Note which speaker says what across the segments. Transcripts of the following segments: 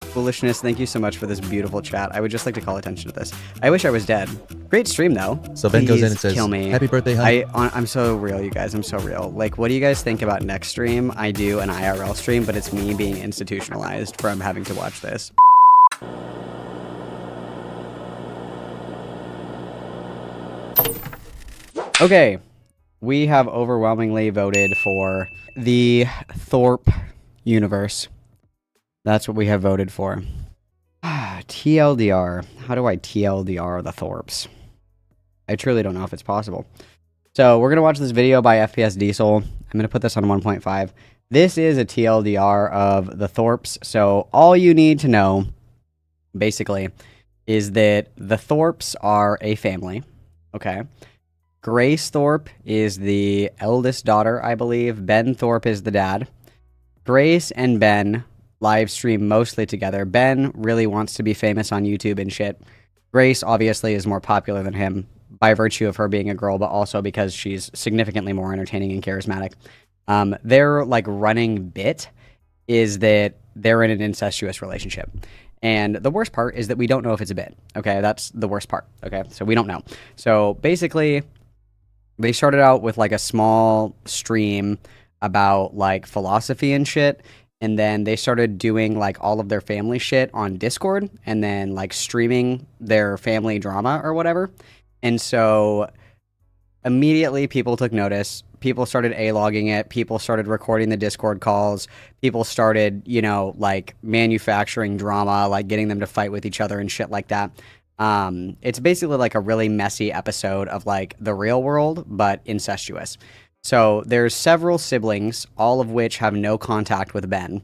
Speaker 1: Foolishness, thank you so much for this beautiful chat. I would just like to call attention to this. I wish I was dead. Great stream, though.
Speaker 2: So Ben goes in and
Speaker 1: Please
Speaker 2: says,
Speaker 1: kill me.
Speaker 2: "Happy birthday, honey."
Speaker 1: I'm so real, you guys. I'm so real. Like, what do you guys think about next stream? I do an IRL stream, but it's me being institutionalized from having to watch this. Okay, we have overwhelmingly voted for the Thorp universe. That's what we have voted for. TLDR. How do I TLDR the Thorps? I truly don't know if it's possible. So we're going to watch this video by FPS Diesel. I'm going to put this on 1.5. This is a TLDR of the Thorps. So all you need to know, basically, is that the Thorps are a family. Okay. Grace Thorp is the eldest daughter, I believe. Ben Thorp is the dad. Grace and Ben live stream mostly together. Ben really wants to be famous on YouTube and shit. Grace obviously is more popular than him by virtue of her being a girl, but also because she's significantly more entertaining and charismatic. Their like running bit is that they're in an incestuous relationship. And the worst part is that we don't know if it's a bit. Okay, that's the worst part. Okay, so we don't know. So basically, they started out with like a small stream about like philosophy and shit. And then they started doing like all of their family shit on Discord and then like streaming their family drama or whatever. And so immediately people took notice. People started A-logging it. People started recording the Discord calls. People started, you know, like manufacturing drama, like getting them to fight with each other and shit like that. It's basically like a really messy episode of like the real world, but incestuous. So there's several siblings, all of which have no contact with Ben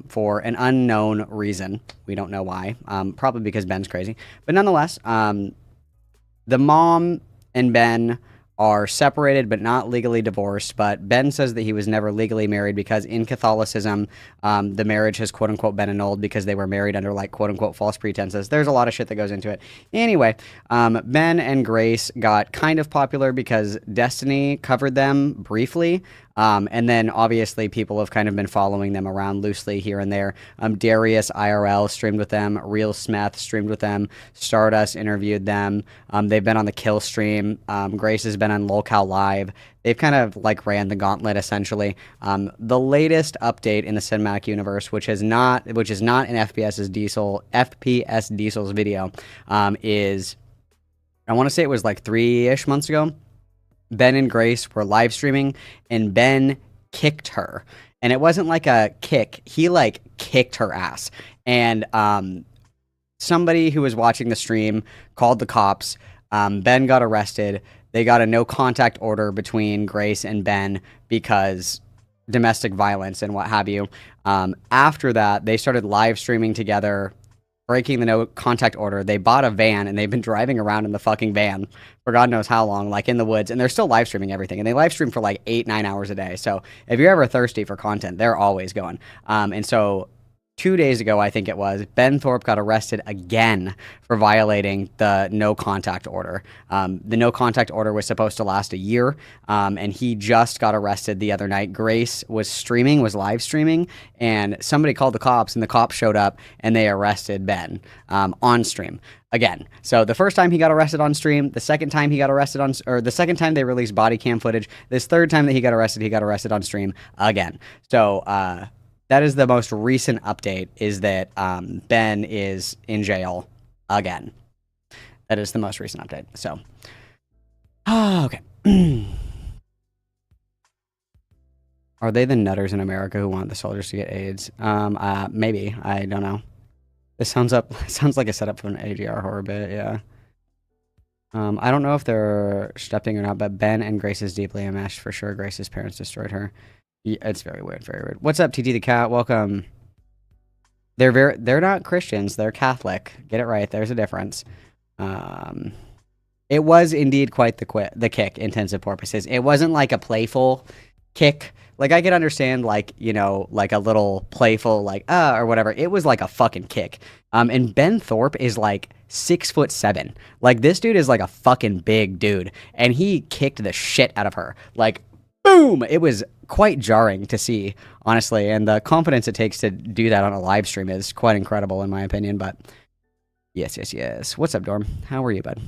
Speaker 1: for an unknown reason. We don't know why. Probably because Ben's crazy. But nonetheless, the mom and Ben are separated but not legally divorced, but Ben says that he was never legally married because in Catholicism, the marriage has quote-unquote been annulled because they were married under like quote-unquote false pretenses. There's a lot of shit that goes into it. Anyway, Ben and Grace got kind of popular because Destiny covered them briefly, and then obviously people have kind of been following them around loosely here and there. Darius IRL streamed with them, Real Smith streamed with them, Stardust interviewed them, they've been on the Kill stream, Grace has been on Lolcow Live. They've kind of like ran the gauntlet essentially. The latest update in the cinematic universe, which is not in FPS Diesel's video, is I want to say it was like 3-ish months ago. Ben and Grace were live streaming, and Ben kicked her. And it wasn't like a kick. He, like, kicked her ass. And somebody who was watching the stream called the cops. Ben got arrested. They got a no-contact order between Grace and Ben because domestic violence and what have you. After that, they started live streaming together, breaking the no-contact order. They bought a van, and they've been driving around in the fucking van for God knows how long, like in the woods, and they're still live streaming everything, and they live stream for like 8-9 hours a day. So if you're ever thirsty for content, they're always going. And so 2 days ago, I think it was, Ben Thorp got arrested again for violating the no-contact order. The no-contact order was supposed to last a year, and he just got arrested the other night. Grace was live streaming, and somebody called the cops, and the cops showed up, and they arrested Ben on stream again. So the first time he got arrested on stream, the second time he got arrested the second time they released body cam footage, this third time that he got arrested on stream again. So, that is the most recent update, is that Ben is in jail again. That is the most recent update. So, okay. Are they the nutters in America who want the soldiers to get AIDS? Maybe. I don't know. This sounds like a setup for an ADR horror bit, yeah. I don't know if they're stepping or not, but Ben and Grace is deeply enmeshed for sure. Grace's parents destroyed her. Yeah, it's very weird, very weird. What's up, TT the Cat? Welcome. They're not Christians, they're Catholic. Get it right, there's a difference. It was indeed quite the kick, intensive porpoises. It wasn't like a playful kick. Like, I could understand, like, you know, like a little playful, like, or whatever. It was like a fucking kick. And Ben Thorp is like 6'7". Like, this dude is like a fucking big dude. And he kicked the shit out of her. Like, boom! It was quite jarring to see, honestly, and the confidence it takes to do that on a live stream is quite incredible, in my opinion, but yes, yes, yes. What's up, Dorm? How are you, bud?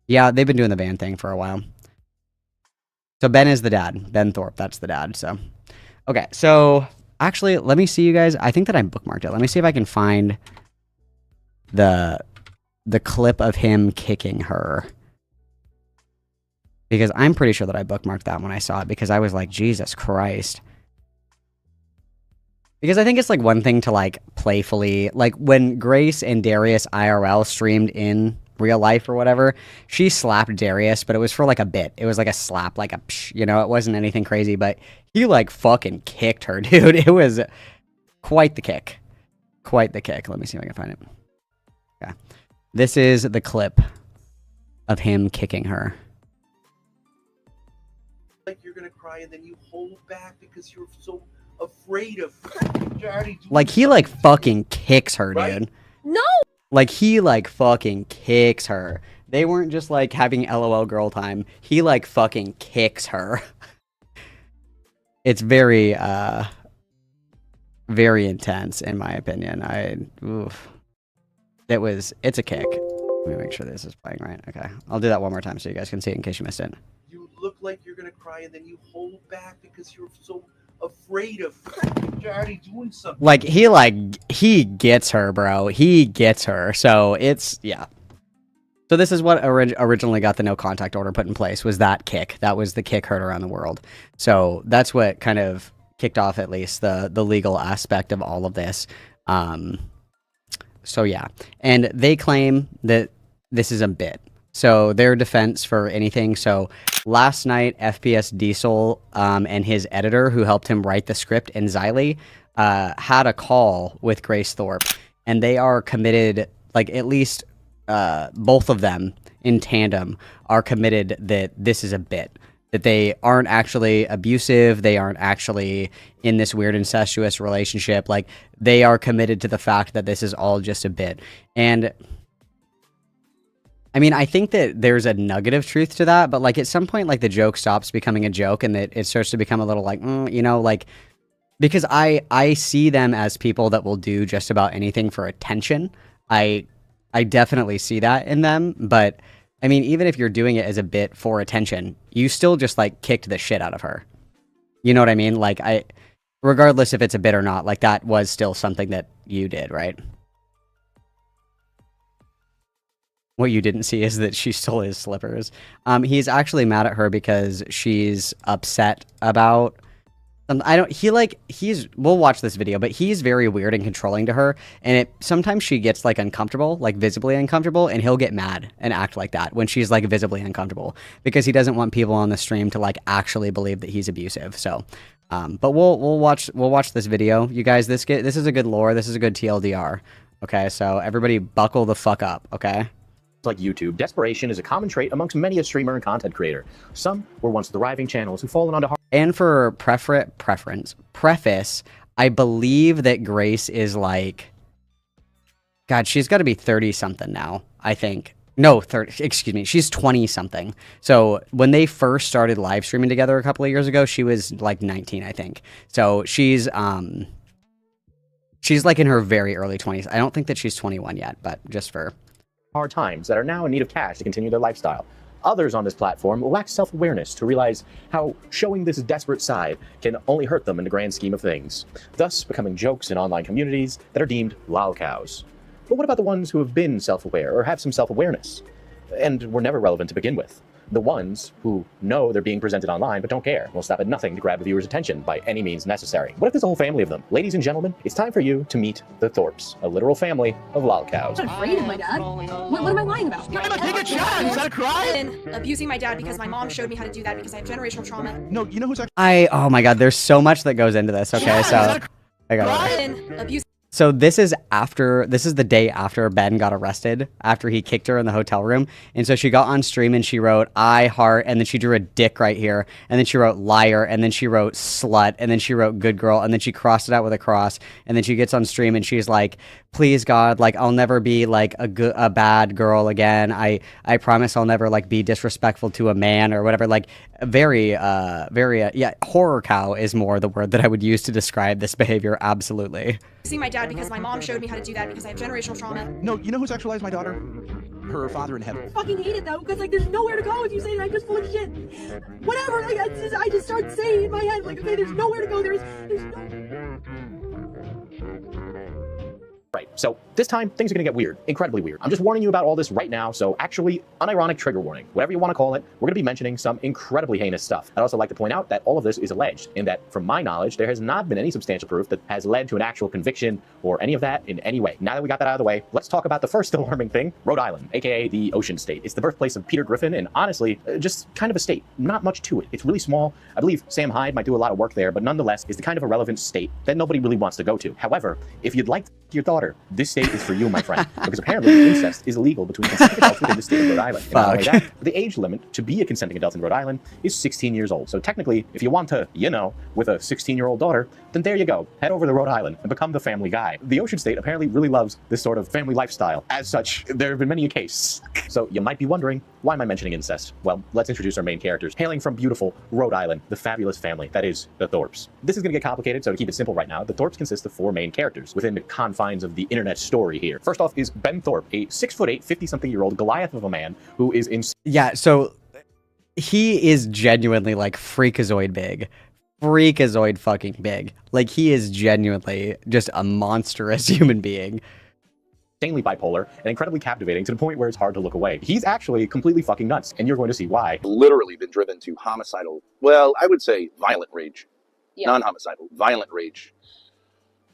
Speaker 1: Yeah, they've been doing the ban thing for a while. So Ben is the dad. Ben Thorp, that's the dad, so. Okay, so actually, let me see, you guys. I think that I bookmarked it. Let me see if I can find the clip of him kicking her. Because I'm pretty sure that I bookmarked that when I saw it, because I was like, Jesus Christ. Because I think it's like one thing to like playfully, like when Grace and Darius IRL streamed in real life or whatever, she slapped Darius, but it was for like a bit. It was like a slap, like a psh, you know, it wasn't anything crazy, but he like fucking kicked her, dude. It was quite the kick. Quite the kick. Let me see if I can find it. Okay. This is the clip of him kicking her.
Speaker 2: Like you're gonna cry and then you hold back because you're so afraid of
Speaker 1: like he like fucking kicks her,
Speaker 2: right?
Speaker 1: dude.
Speaker 3: No,
Speaker 1: like he like fucking kicks her. They weren't just like having LOL girl time. He like fucking kicks her. It's very very intense in my opinion. It's a kick. Let me make sure this is playing right. Okay, I'll do that one more time so you guys can see it in case you missed it.
Speaker 2: You look like you're gonna cry and then you hold back because you're so afraid of Daddy doing something.
Speaker 1: Like he gets her, bro. He gets her. So it's yeah. So this is what originally got the no contact order put in place, was that kick. That was the kick heard around the world. So that's what kind of kicked off at least the legal aspect of all of this. So yeah, and they claim that this is a bit. So their defense for anything. So last night, FPS Diesel and his editor, who helped him write the script, and Xylee, had a call with Grace Thorp, and they are committed. Like at least both of them in tandem are committed that this is a bit. That they aren't actually abusive, they aren't actually in this weird incestuous relationship. Like, they are committed to the fact that this is all just a bit. And, I mean, I think that there's a nugget of truth to that, but, like, at some point, like, the joke stops becoming a joke, and that it starts to become a little, like, you know, like, because I see them as people that will do just about anything for attention. I definitely see that in them, but... I mean, even if you're doing it as a bit for attention, you still just, like, kicked the shit out of her. You know what I mean? Like, regardless if it's a bit or not, like, that was still something that you did, right? What you didn't see is that she stole his slippers. He's actually mad at her because she's upset about... we'll watch this video, but he's very weird and controlling to her, and sometimes she gets, like, uncomfortable, like, visibly uncomfortable, and he'll get mad and act like that when she's, like, visibly uncomfortable, because he doesn't want people on the stream to, like, actually believe that he's abusive, so, but we'll watch this video. You guys, this is a good lore, this is a good TLDR, okay, so everybody buckle the fuck up, okay?
Speaker 4: Like YouTube, desperation is a common trait amongst many a streamer and content creator. Some were once thriving channels who've fallen onto hard...
Speaker 1: And for preface, I believe that Grace is like... God, she's got to be 30-something now, I think. No, 30, excuse me, she's 20-something. So when they first started live streaming together a couple of years ago, she was like 19, I think. So she's like in her very early 20s. I don't think that she's 21 yet, but just for...
Speaker 4: hard times that are now in need of cash to continue their lifestyle. Others on this platform lack self-awareness to realize how showing this desperate side can only hurt them in the grand scheme of things, thus becoming jokes in online communities that are deemed lolcows. But what about the ones who have been self-aware or have some self-awareness and were never relevant to begin with? The ones who know they're being presented online but don't care, will stop at nothing to grab the viewer's attention by any means necessary. What if there's a whole family of them? Ladies and gentlemen, it's time for you to meet the Thorps, a literal family of lolcows.
Speaker 3: I'm not afraid of my dad. What am I lying about?
Speaker 5: Take a shot! Is that a cry?
Speaker 3: And abusing my dad because my mom showed me how to do that because I have generational trauma.
Speaker 5: No, you know who's actually...
Speaker 1: oh my god, there's so much that goes into this, okay, so... I got it.
Speaker 3: And abuse.
Speaker 1: So this is the day after Ben got arrested, after he kicked her in the hotel room. And so she got on stream and she wrote, I heart, and then she drew a dick right here. And then she wrote liar, and then she wrote slut, and then she wrote good girl, and then she crossed it out with a cross. And then she gets on stream and she's like, please God, like, I'll never be like a bad girl again. I promise I'll never like be disrespectful to a man or whatever. Like, yeah, horror cow is more the word that I would use to describe this behavior. Absolutely.
Speaker 3: See my dad because my mom showed me how to do that because I have generational trauma.
Speaker 5: No, you know who sexualized my daughter? Her father in heaven.
Speaker 6: I fucking hate it though, because like there's nowhere to go if you say I'm just full of shit. Whatever, like I just start saying in my head, like, okay, there's nowhere to go, there's no...
Speaker 4: Right, so this time, things are gonna get weird, incredibly weird. I'm just warning you about all this right now, so actually, unironic trigger warning. Whatever you wanna call it, we're gonna be mentioning some incredibly heinous stuff. I'd also like to point out that all of this is alleged, and that, from my knowledge, there has not been any substantial proof that has led to an actual conviction or any of that in any way. Now that we got that out of the way, let's talk about the first alarming thing, Rhode Island, aka the Ocean State. It's the birthplace of Peter Griffin, and honestly, just kind of a state. Not much to it. It's really small. I believe Sam Hyde might do a lot of work there, but nonetheless, it's the kind of irrelevant state that nobody really wants to go to. However, if you'd like your daughter, this state is for you, my friend, because apparently incest is illegal between consenting adults within the state of Rhode Island. And not only that, the age limit to be a consenting adult in Rhode Island is 16 years old. So technically, if you want to, you know, with a 16-year-old daughter, then there you go. Head over to Rhode Island and become the family guy. The Ocean State apparently really loves this sort of family lifestyle. As such, there have been many a case. So you might be wondering, why am I mentioning incest? Well, let's introduce our main characters. Hailing from beautiful Rhode Island, the fabulous family that is the Thorps. This is going to get complicated, so to keep it simple right now, the Thorps consist of 4 main characters within the confines of the internet story here. First off is Ben Thorp, a 6'8", 50-something-year-old Goliath of a man who is in...
Speaker 1: Yeah, so he is genuinely like freakazoid big. Freakazoid fucking big. Like, he is genuinely just a monstrous human being.
Speaker 4: Insanely bipolar and incredibly captivating to the point where it's hard to look away. He's actually completely fucking nuts, and you're going to see why.
Speaker 7: Literally been driven to homicidal, well, I would say violent rage. Yeah. Non-homicidal, violent rage.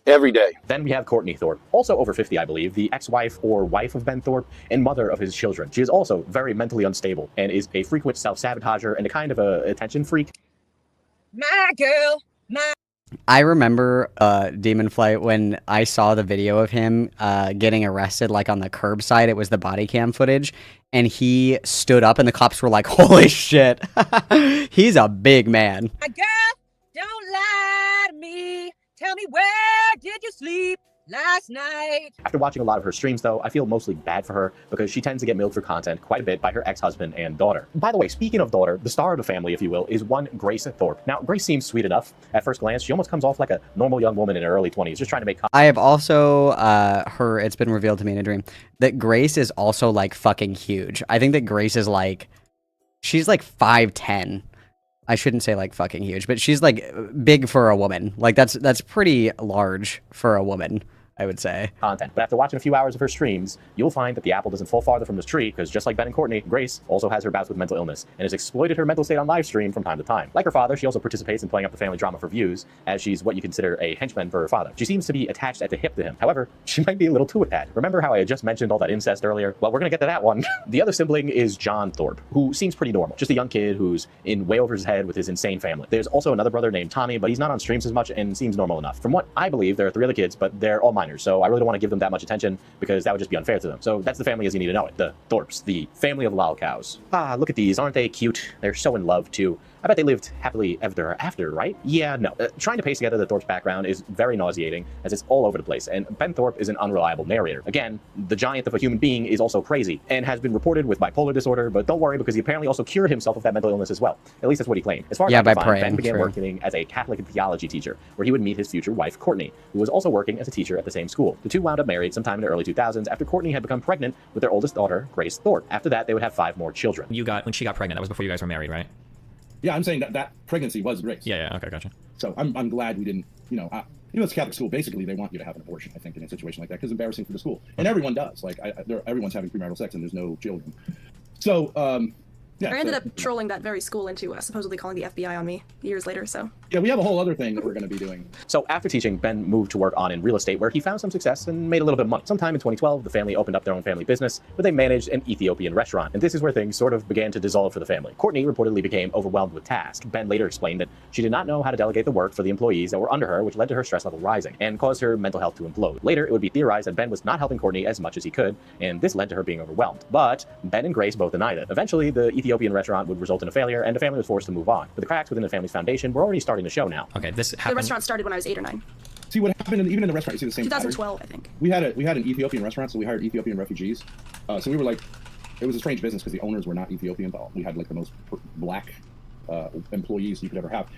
Speaker 7: Every day.
Speaker 4: Then we have Courtney Thorp, also over 50, I believe, the ex-wife or wife of Ben Thorp and mother of his children. She is also very mentally unstable and is a frequent self-sabotager and a kind of a attention freak.
Speaker 6: My girl, my...
Speaker 1: I remember Demon Flight when I saw the video of him getting arrested, like on the curbside. It was the body cam footage, and he stood up and the cops were like, holy shit. He's a big man.
Speaker 6: My girl, don't lie to me. Tell me, where did you sleep last night?
Speaker 4: After watching a lot of her streams, though, I feel mostly bad for her because she tends to get milked for content quite a bit by her ex-husband and daughter. By the way, speaking of daughter, the star of the family, if you will, is one Grace Thorp. Now, Grace seems sweet enough at first glance. She almost comes off like a normal young woman in her early 20s, just trying to make...
Speaker 1: I have also heard, it's been revealed to me in a dream, that Grace is also, like, fucking huge. I think that Grace is, like, she's, like, 5'10". I shouldn't say like fucking huge, but she's like big for a woman. Like that's pretty large for a woman, I would say.
Speaker 4: Content. But after watching a few hours of her streams, you'll find that the apple doesn't fall farther from this tree, because just like Ben and Courtney, Grace also has her bouts with mental illness and has exploited her mental state on live stream from time to time. Like her father, she also participates in playing up the family drama for views, as she's what you consider a henchman for her father. She seems to be attached at the hip to him. However, she might be a little too attached. Remember how I had just mentioned all that incest earlier? Well, we're gonna get to that one. The other sibling is John Thorp, who seems pretty normal. Just a young kid who's in way over his head with his insane family. There's also another brother named Tommy, but he's not on streams as much and seems normal enough. From what I believe, there are 3 other kids, but they're all minors, so I really don't want to give them that much attention because that would just be unfair to them. So that's the family as you need to know it. The Thorps, the family of lol cows. Ah, look at these. Aren't they cute? They're so in love too. I bet they lived happily ever after, right? Yeah, no. Trying to paste together the Thorp's background is very nauseating, as it's all over the place, and Ben Thorp is an unreliable narrator. Again, the giant of a human being is also crazy, and has been reported with bipolar disorder, but don't worry because he apparently also cured himself of that mental illness as well. At least that's what he claimed. As far as I can find, Ben began working as a Catholic theology teacher, where he would meet his future wife, Courtney, who was also working as a teacher at the same school. The two wound up married sometime in the early 2000s after Courtney had become pregnant with their oldest daughter, Grace Thorp. After that, they would have 5 more children.
Speaker 8: When she got pregnant, that was before you guys were married, right?
Speaker 9: Yeah, I'm saying that pregnancy was Grace.
Speaker 8: Yeah, okay, gotcha.
Speaker 9: So I'm glad we didn't, it's Catholic school. Basically, they want you to have an abortion, I think, in a situation like that, because it's embarrassing for the school. And everyone does. Like, everyone's having premarital sex and there's no children. So, yeah.
Speaker 3: I ended up trolling that very school into supposedly calling the FBI on me years later, so.
Speaker 9: Yeah, we have a whole other thing that we're going to be doing.
Speaker 4: So after teaching, Ben moved to work in real estate, where he found some success and made a little bit of money. Sometime in 2012, the family opened up their own family business, where they managed an Ethiopian restaurant. And this is where things sort of began to dissolve for the family. Courtney reportedly became overwhelmed with tasks. Ben later explained that she did not know how to delegate the work for the employees that were under her, which led to her stress level rising and caused her mental health to implode. Later, it would be theorized that Ben was not helping Courtney as much as he could, and this led to her being overwhelmed. But Ben and Grace both denied it. Eventually, the Ethiopian restaurant would result in a failure, and the family was forced to move on. But the cracks within the family's foundation were already starting to show now.
Speaker 8: Okay, this happened.
Speaker 3: The restaurant started when I was 8 or 9.
Speaker 9: See what happened even in the restaurant. You see the same
Speaker 3: 2012,
Speaker 9: pattern?
Speaker 3: I think.
Speaker 9: We had an Ethiopian restaurant, so we hired Ethiopian refugees. So we were like, it was a strange business because the owners were not Ethiopian, but we had like the most black employees you could ever have.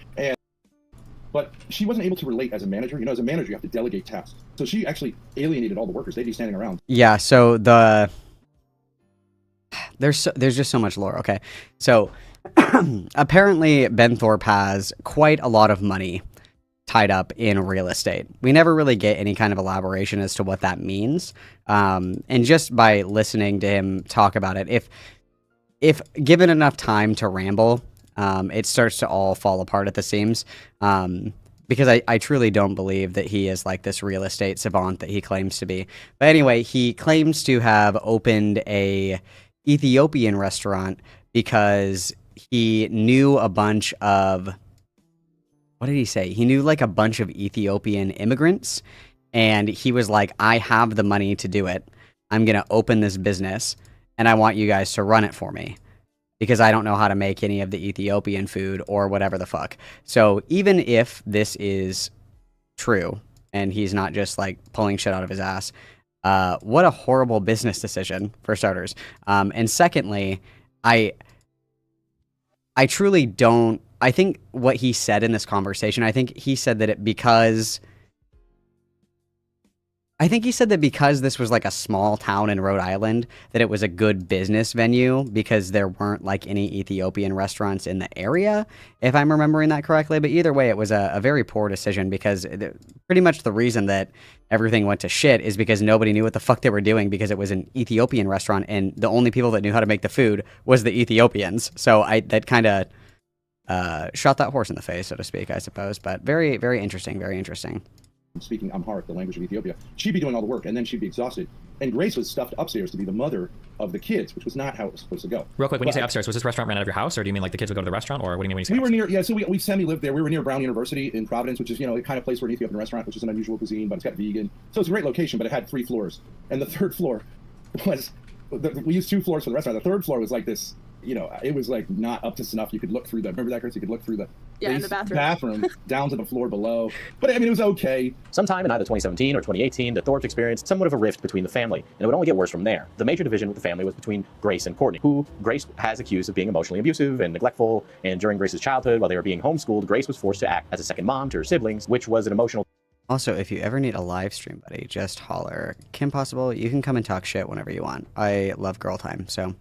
Speaker 9: But she wasn't able to relate as a manager. You know, as a manager, you have to delegate tasks. So she actually alienated all the workers. They'd be standing around.
Speaker 1: Yeah, so there's just so much lore. Okay, so apparently Ben Thorp has quite a lot of money tied up in real estate. We never really get any kind of elaboration as to what that means. And just by listening to him talk about it, if given enough time to ramble, it starts to all fall apart at the seams. Because I truly don't believe that he is like this real estate savant that he claims to be. But anyway, he claims to have opened a Ethiopian restaurant because he knew a bunch of, what did he say? He knew like a bunch of Ethiopian immigrants, and he was like, I have the money to do it. I'm going to open this business, and I want you guys to run it for me, because I don't know how to make any of the Ethiopian food or whatever the fuck. So even if this is true, and he's not just like pulling shit out of his ass, what a horrible business decision, for starters. And secondly, I truly don't, I think what he said in this conversation, I think he said that because this was like a small town in Rhode Island, that it was a good business venue because there weren't like any Ethiopian restaurants in the area, if I'm remembering that correctly. But either way, it was a very poor decision, because pretty much the reason that everything went to shit is because nobody knew what the fuck they were doing, because it was an Ethiopian restaurant and the only people that knew how to make the food was the Ethiopians. So that kind of shot that horse in the face, so to speak, I suppose. But very, very interesting, very interesting.
Speaker 9: Speaking Amharic, the language of Ethiopia, she'd be doing all the work, and then she'd be exhausted. And Grace was stuffed upstairs to be the mother of the kids, which was not how it was supposed to go.
Speaker 8: Real quick, when you say upstairs, was this restaurant ran out of your house, or do you mean like the kids would go to the restaurant, or what do you mean when you say
Speaker 9: We were near, yeah, so we semi-lived there. We were near Brown University in Providence, which is, you know, the kind of place for an Ethiopian restaurant, which is an unusual cuisine, but it's got vegan. So it's a great location, but it had 3 floors. And the third floor was, we used 2 floors for the restaurant. The third floor was like this, you know, it was like not up to snuff. You could look through remember that, Chris? You could look through the
Speaker 6: in the bathroom
Speaker 9: down to the floor below. But I mean, it was okay.
Speaker 4: Sometime in either 2017 or 2018, the Thorps experienced somewhat of a rift between the family, and it would only get worse from there. The major division with the family was between Grace and Courtney, who Grace has accused of being emotionally abusive and neglectful, and during Grace's childhood, while they were being homeschooled, Grace was forced to act as a second mom to her siblings, which was an emotional...
Speaker 1: Also, if you ever need a live stream, buddy, just holler. Kim Possible, you can come and talk shit whenever you want. I love girl time, so...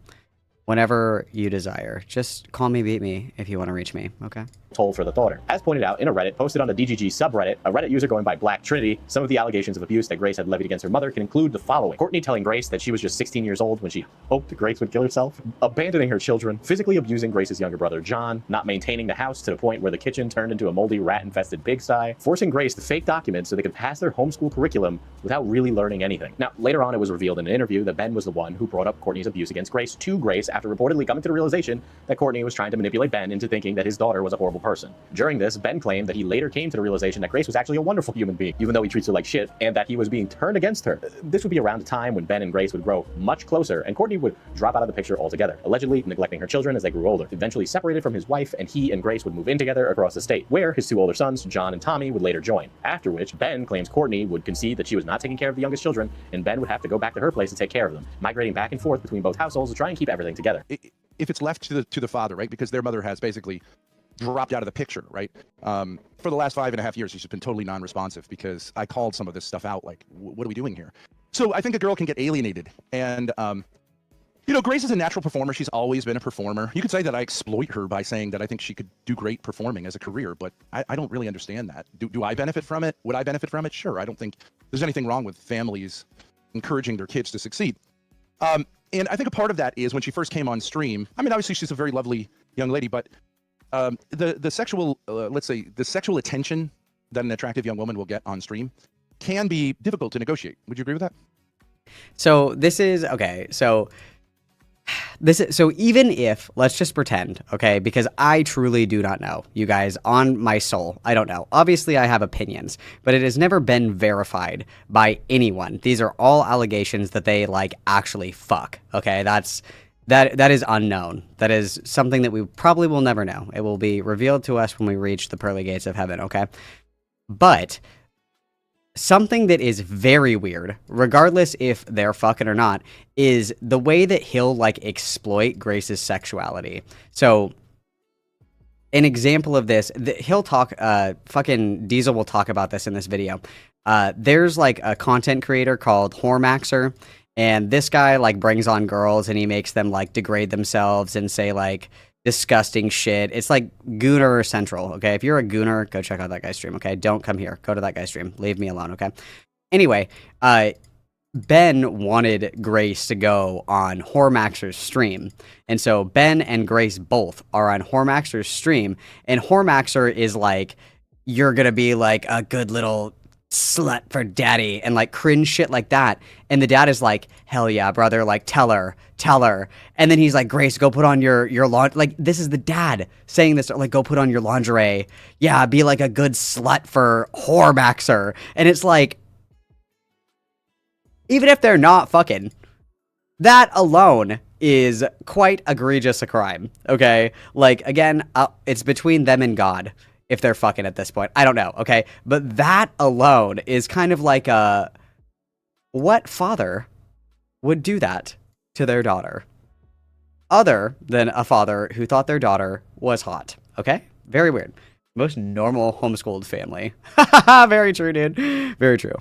Speaker 1: whenever you desire. Just call me, beat me, if you want to reach me, okay?
Speaker 4: Toll for the daughter. As pointed out in a Reddit posted on the DGG subreddit, a Reddit user going by Black Trinity, some of the allegations of abuse that Grace had levied against her mother can include the following. Courtney telling Grace that she was just 16 years old when she hoped Grace would kill herself, abandoning her children, physically abusing Grace's younger brother John, not maintaining the house to the point where the kitchen turned into a moldy, rat-infested pigsty, forcing Grace to fake documents so they could pass their homeschool curriculum without really learning anything. Now, later on it was revealed in an interview that Ben was the one who brought up Courtney's abuse against Grace to Grace after reportedly coming to the realization that Courtney was trying to manipulate Ben into thinking that his daughter was a horrible person. During this, Ben claimed that he later came to the realization that Grace was actually a wonderful human being, even though he treats her like shit, and that he was being turned against her. This would be around a time when Ben and Grace would grow much closer, and Courtney would drop out of the picture altogether, allegedly neglecting her children as they grew older. Eventually separated from his wife, and he and Grace would move in together across the state, where his 2 older sons, John and Tommy, would later join. After which, Ben claims Courtney would concede that she was not taking care of the youngest children, and Ben would have to go back to her place and take care of them, migrating back and forth between both households to try and keep everything together.
Speaker 5: If it's left to the father, right, because their mother has basically dropped out of the picture, right? For the last 5.5 years, she's been totally non-responsive because I called some of this stuff out, like, what are we doing here? So I think a girl can get alienated. And, you know, Grace is a natural performer. She's always been a performer. You could say that I exploit her by saying that I think she could do great performing as a career, but I don't really understand that. Do I benefit from it? Would I benefit from it? Sure. I don't think there's anything wrong with families encouraging their kids to succeed. And I think a part of that is when she first came on stream, I mean, obviously she's a very lovely young lady, but the sexual, let's say, the sexual attention that an attractive young woman will get on stream can be difficult to negotiate. Would you agree with that?
Speaker 1: So this is, okay, so even if, let's just pretend, okay, because I truly do not know, you guys, on my soul, I don't know. Obviously, I have opinions, but it has never been verified by anyone. These are all allegations that they, like, actually fuck, okay? That is unknown. That is something that we probably will never know. It will be revealed to us when we reach the pearly gates of heaven, okay? But something that is very weird, regardless if they're fucking or not, is the way that he'll, like, exploit Grace's sexuality. So an example of this, he'll talk, fucking Diesel will talk about this in this video. There's like a content creator called Hormaxer, and this guy like brings on girls and he makes them like degrade themselves and say like disgusting shit. It's like Gooner Central, okay? If you're a Gooner, go check out that guy's stream, okay? Don't come here. Go to that guy's stream. Leave me alone, okay? Anyway, Ben wanted Grace to go on Hormaxer's stream. And so Ben and Grace both are on Hormaxer's stream. And Hormaxer is like, you're going to be like a good little slut for daddy and like cringe shit like that. And the dad is like, hell yeah, brother. Like, tell her. And then he's like, Grace, go put on your like, this is the dad saying this, like, go put on your lingerie. Yeah, be like a good slut for Hormaxer. And it's like, even if they're not fucking, that alone is quite egregious a crime, okay? Like, again, it's between them and God if they're fucking at this point. I don't know, okay? But that alone is kind of like what father would do that to their daughter? Other than a father who thought their daughter was hot, okay? Very weird. Most normal homeschooled family. Very true, dude. Very true.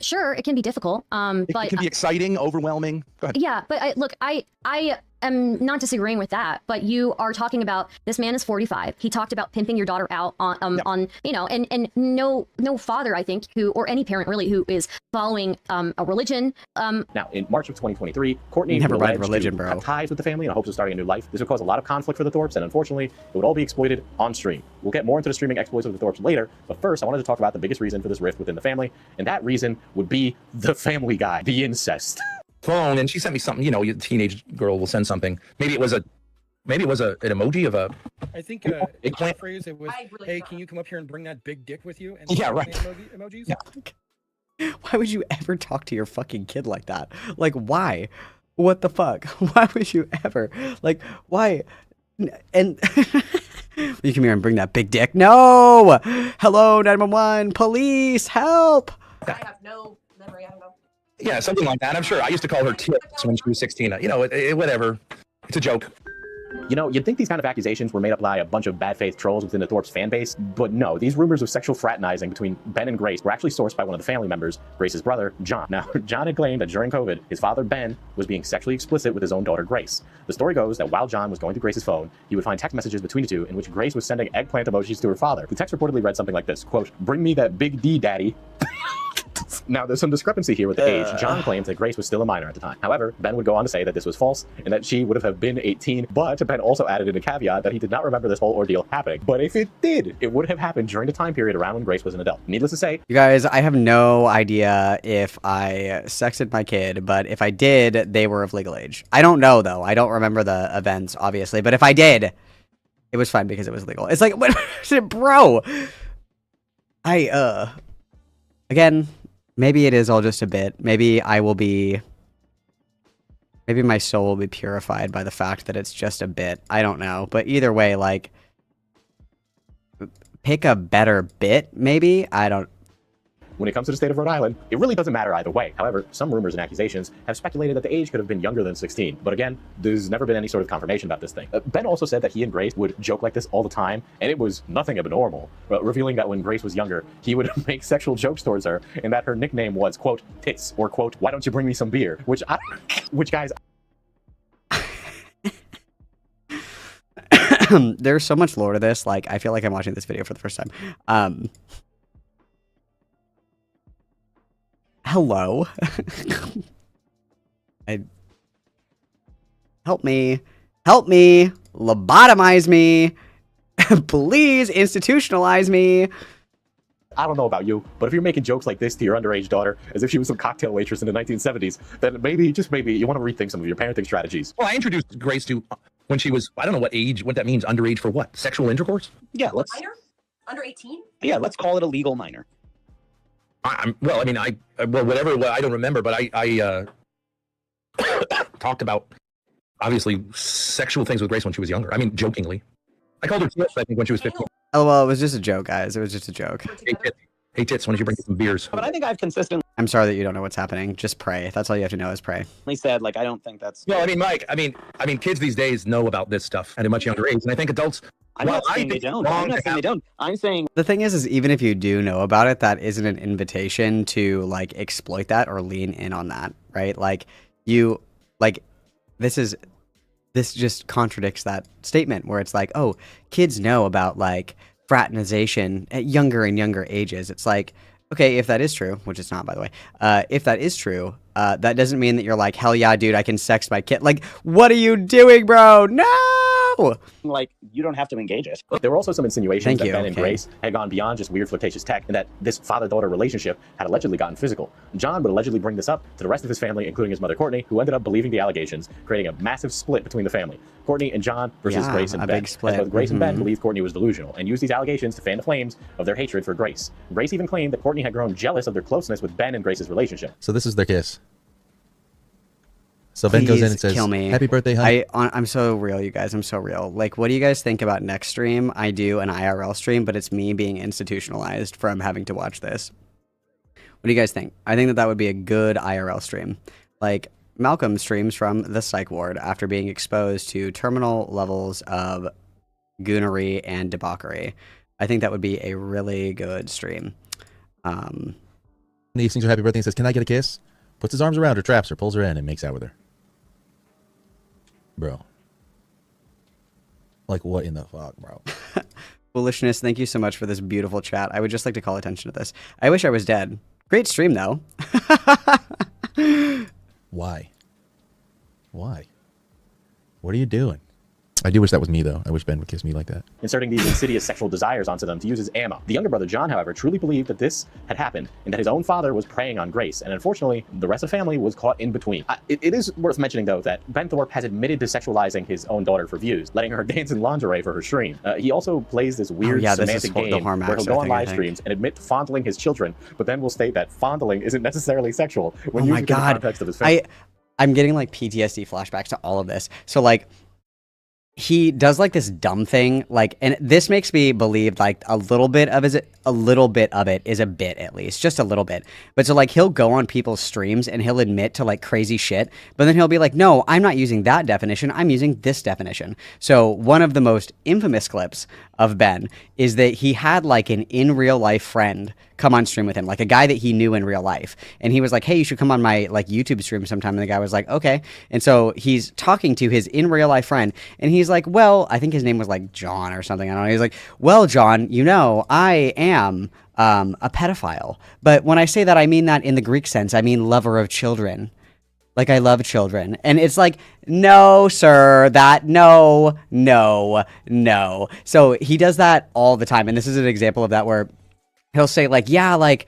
Speaker 10: Sure, it can be difficult, but
Speaker 5: it can be exciting, overwhelming. Go ahead.
Speaker 10: Yeah, but look, I am not disagreeing with that. But you are talking about this man is 45. He talked about pimping your daughter out on you know, and no father, I think, who or any parent really who is following a religion.
Speaker 4: Now, in March of 2023, Courtney
Speaker 1: never read
Speaker 4: alleged
Speaker 1: religion,
Speaker 4: to
Speaker 1: bro.
Speaker 4: cut ties with the family in hopes of starting a new life. This would cause a lot of conflict for the Thorps, and unfortunately, it would all be exploited on stream. We'll get more into the streaming exploits of the Thorps later, but first, I wanted to talk about the biggest reason for this rift within the family, and that reason would be the Family Guy, the incest.
Speaker 11: Phone, and she sent me something. You know, a teenage girl will send something. Maybe it was an emoji of a.
Speaker 12: I think
Speaker 11: eggplant.
Speaker 12: phrase it was, "Hey, can you come up here and bring that big dick with you?" And
Speaker 11: yeah, right.
Speaker 12: Emojis.
Speaker 11: Yeah.
Speaker 1: Why would you ever talk to your fucking kid like that? Like, why? What the fuck? Why would you ever? Like, why? And you come here and bring that big dick? No! Hello, 911, police, help!
Speaker 3: I have no memory. I don't know.
Speaker 11: Yeah, something like that. I'm sure. I used to call her Tits when she was 16. You know, whatever. It's a joke.
Speaker 4: You know, you'd think these kind of accusations were made up by a bunch of bad faith trolls within the Thorps fan base, but no, these rumors of sexual fraternizing between Ben and Grace were actually sourced by one of the family members, Grace's brother, John. Now, John had claimed that during COVID, his father, Ben, was being sexually explicit with his own daughter, Grace. The story goes that while John was going through Grace's phone, he would find text messages between the two in which Grace was sending eggplant emojis to her father. The text reportedly read something like this, quote, "Bring me that big D, daddy." Now, there's some discrepancy here with the age. John claims that Grace was still a minor at the time. However, Ben would go on to say that this was false and that she would have been 18, but Ben also added in a caveat that he did not remember this whole ordeal happening. But if it did, it would have happened during the time period around when Grace was an adult. Needless to say,
Speaker 1: you guys, I have no idea if I sexted my kid, but if I did, they were of legal age. I don't know, though. I don't remember the events, obviously, but if I did, it was fine because it was legal. It's like, what, bro? Again, maybe it is all just a bit. Maybe maybe my soul will be purified by the fact that it's just a bit. I don't know. But either way, like, pick a better bit, maybe? I don't.
Speaker 4: when it comes to the state of Rhode Island, it really doesn't matter either way. However, some rumors and accusations have speculated that the age could have been younger than 16. But again, there's never been any sort of confirmation about this thing. Ben also said that he and Grace would joke like this all the time, and it was nothing abnormal, revealing that when Grace was younger, he would make sexual jokes towards her, and that her nickname was, quote, tits, or quote, why don't you bring me some beer? Which guys...
Speaker 1: There's so much lore to this, like, I feel like I'm watching this video for the first time. Hello? Help me, lobotomize me, please institutionalize me.
Speaker 4: I don't know about you, but if you're making jokes like this to your underage daughter, as if she was some cocktail waitress in the 1970s, then maybe, just maybe, you want to rethink some of your parenting strategies.
Speaker 11: Well, I introduced Grace to when she was, I don't know what age, what that means, underage for what? Sexual intercourse?
Speaker 13: Yeah, let's...
Speaker 3: Minor? Under 18?
Speaker 13: Yeah, let's call it a legal minor.
Speaker 11: Well, I mean, whatever, I don't remember, but I talked about, obviously, sexual things with Grace when she was younger. I mean, jokingly. I called her tits, I think, when she was 15.
Speaker 1: Oh, well, it was just a joke, guys. It was just a joke.
Speaker 11: Hey, tits, why don't you bring me some beers?
Speaker 13: But I think I've consistently
Speaker 1: I'm sorry that you don't know what's happening. Just pray. That's all you have to know is pray.
Speaker 13: said, like, I don't think that's...
Speaker 11: No, I mean, Mike, I mean, kids these days know about this stuff at a much younger age, and I think adults
Speaker 13: I'm not saying they don't. I'm not saying they don't. I'm saying
Speaker 1: The thing is even if you do know about it, that isn't an invitation to like exploit that or lean in on that, right? Like you, like this just contradicts that statement where it's like, oh, kids know about like fraternization at younger and younger ages. It's like, okay, if that is true, which it's not, by the way, if that is true, that doesn't mean that you're like, hell yeah, dude, I can sex my kid. Like, what are you doing, bro? No!
Speaker 13: like you don't have to engage it.
Speaker 4: There were also some insinuations that Ben and
Speaker 1: okay.
Speaker 4: Grace had gone beyond just weird flirtatious tech, and that this father-daughter relationship had allegedly gotten physical. John would allegedly bring this up to the rest of his family, including his mother Courtney, who ended up believing the allegations, creating a massive split between the family. Courtney and John versus
Speaker 1: Yeah,
Speaker 4: Grace and
Speaker 1: a
Speaker 4: Ben.
Speaker 1: big split.
Speaker 4: As both Grace and Ben believed Courtney was delusional and used these allegations to fan the flames of their hatred for Grace. Grace even claimed that Courtney had grown jealous of their closeness with Ben and Grace's relationship.
Speaker 14: So this is their kiss. So Ben goes in and says,
Speaker 1: kill me.
Speaker 14: "Happy birthday, honey."
Speaker 1: I'm so real, you guys. I'm so real. Like, what do you guys think about next stream? I do an IRL stream, but it's me being institutionalized from having to watch this. What do you guys think? I think that that would be a good IRL stream. Like, Malcolm streams from the psych ward after being exposed to terminal levels of goonery and debauchery. I think that would be a really good stream.
Speaker 14: He sings her happy birthday and says, "Can I get a kiss?" Puts his arms around her, traps her, pulls her in, and makes out with her. Bro. Like, what in the fuck, bro?
Speaker 1: Foolishness, thank you so much for this beautiful chat. I would just like to call attention to this. I wish I was dead. Great stream, though.
Speaker 14: Why? Why? What are you doing? I do wish that was me, though. I wish Ben would kiss me like that.
Speaker 4: Inserting these insidious sexual desires onto them to use as ammo. The younger brother, John, however, truly believed that this had happened and that his own father was preying on Grace. And unfortunately, the rest of the family was caught in between. It is worth mentioning, though, that Ben Thorp has admitted to sexualizing his own daughter for views, letting her dance in lingerie for her stream. He also plays this weird semantic game where he'll go on live streams and admit to fondling his children, but then will state that fondling isn't necessarily sexual when used in the context of his family.
Speaker 1: I'm getting like PTSD flashbacks to all of this. So like, he does like this dumb thing, like, and this makes me believe like a little bit of it is a bit, at least just a little bit. But so like he'll go on people's streams and he'll admit to like crazy shit, but then he'll be like, no, I'm not using that definition, I'm using this definition. So one of the most infamous clips of Ben is that he had like an in real life friend come on stream with him, like a guy that he knew in real life, and he was like, hey, you should come on my like YouTube stream sometime, and the guy was like, okay. And so he's talking to his in real life friend, and he's like, well, I think his name was like John or something, I don't know. He's like, well, John, you know, I am a pedophile, but when I say that, I mean that in the Greek sense. I mean lover of children. Like, I love children. And it's like, no, sir, no. So he does that all the time. And this is an example of that where he'll say like, yeah, like,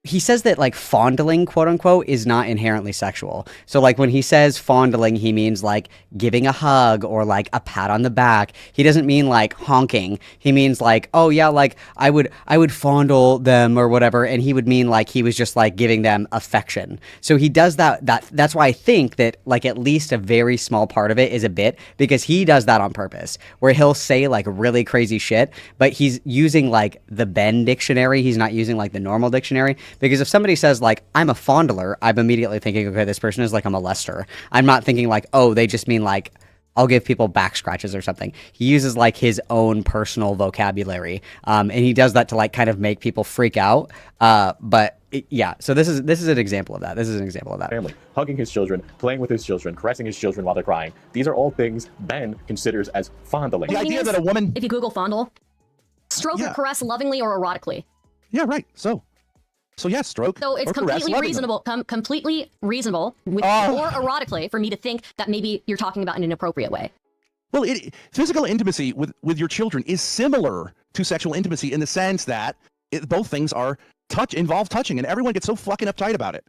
Speaker 1: he says that like fondling, quote unquote, is not inherently sexual. So like when he says fondling, he means like giving a hug or like a pat on the back. He doesn't mean like honking. He means like, oh yeah, like I would fondle them or whatever. And he would mean like he was just like giving them affection. So he does that's why I think that like at least a very small part of it is a bit, because he does that on purpose, where he'll say like really crazy shit, but he's using like the Ben dictionary. He's not using like the normal dictionary. Because if somebody says, like, I'm a fondler, I'm immediately thinking, okay, this person is like a molester. I'm not thinking like, oh, they just mean like, I'll give people back scratches or something. He uses like his own personal vocabulary. And he does that to like kind of make people freak out. Yeah, so this is an example of that. This is an example of that.
Speaker 4: Family, hugging his children, playing with his children, caressing his children while they're crying. These are all things Ben considers as fondling.
Speaker 10: The idea that a woman... If you Google fondle, stroke or caress lovingly or erotically.
Speaker 5: Yeah, right. So yes, stroke.
Speaker 10: So it's completely reasonable, completely reasonable, or erotically, for me to think that maybe you're talking about in an inappropriate way.
Speaker 5: Well, physical intimacy with your children is similar to sexual intimacy in the sense that both things are involve touching, and everyone gets so fucking uptight about it.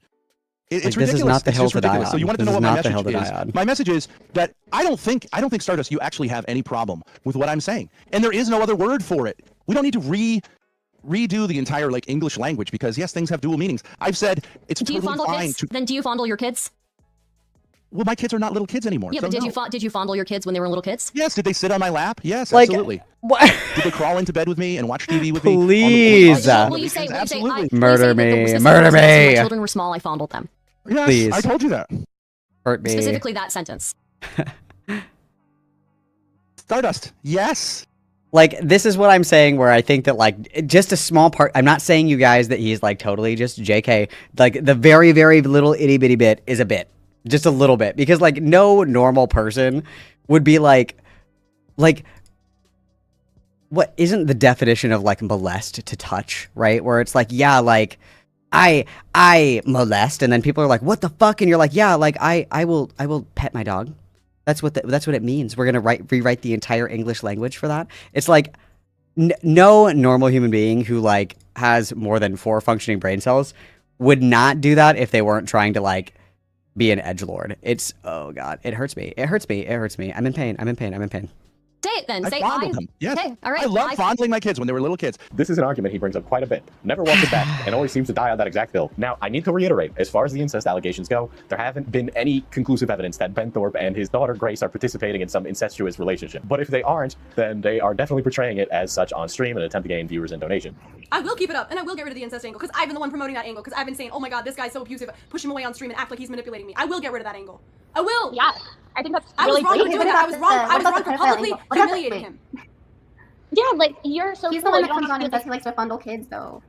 Speaker 5: It's ridiculous.
Speaker 1: This is not the hill to die on.
Speaker 5: So you want to know what my message is? My message is that I don't think Stardust, you actually have any problem with what I'm saying, and there is no other word for it. We don't need to redo the entire like English language, because yes, things have dual meanings. I've said it's totally fine to...
Speaker 10: Then do you fondle your kids?
Speaker 5: Well, my kids are not little kids anymore.
Speaker 10: Yeah, but did you fondle your kids when they were little kids?
Speaker 5: Yes. Did they sit on my lap? Yes,
Speaker 1: like,
Speaker 5: absolutely.
Speaker 1: What?
Speaker 5: Did they crawl into bed with me and watch TV with me?
Speaker 1: Please.
Speaker 5: Absolutely.
Speaker 1: Murder me.
Speaker 10: When my children were small, I fondled them.
Speaker 5: Yes,
Speaker 1: please.
Speaker 5: I told you that.
Speaker 1: Hurt me.
Speaker 10: Specifically that sentence.
Speaker 5: Stardust. Yes.
Speaker 1: Like, this is what I'm saying, where I think that, like, just a small part, I'm not saying you guys that he's, like, totally just JK. Like, the very, very little itty-bitty bit is a bit. Just a little bit. Because, like, no normal person would be like, what isn't the definition of, like, molest to touch, right? Where it's like, yeah, like, I molest, and then people are like, what the fuck? And you're like, yeah, like, I will pet my dog. That's what it means. We're gonna rewrite the entire English language for that. It's like no normal human being who like has more than 4 functioning brain cells would not do that if they weren't trying to like be an edgelord. It's oh god, it hurts me. It hurts me. It hurts me. I'm in pain. I'm in pain. I'm in pain.
Speaker 10: Say it then. Say
Speaker 5: fondled them. Yes.
Speaker 10: Okay, all right.
Speaker 5: I love fondling my kids when they were little kids.
Speaker 4: This is an argument he brings up quite a bit. Never walks it back and always seems to die on that exact hill. Now, I need to reiterate, as far as the incest allegations go, there haven't been any conclusive evidence that Ben Thorp and his daughter Grace are participating in some incestuous relationship. But if they aren't, then they are definitely portraying it as such on stream in an attempt to gain viewers and donations.
Speaker 3: I will keep it up, and I will get rid of the incest angle, because I've been the one promoting that angle, because I've been saying, oh my god, this guy's so abusive, push him away on stream and act like he's manipulating me. I will get rid of that angle. I will!
Speaker 15: Yeah, I think that's
Speaker 3: I
Speaker 15: really
Speaker 3: was wrong for
Speaker 15: great.
Speaker 3: doing that. I was wrong. I was wrong for publicly humiliating him.
Speaker 15: Yeah, like, you're so
Speaker 16: He's
Speaker 15: cool.
Speaker 16: the one
Speaker 15: You
Speaker 16: that
Speaker 15: don't
Speaker 16: comes on
Speaker 15: have
Speaker 16: and
Speaker 15: to
Speaker 16: says he likes to fondle kids, though.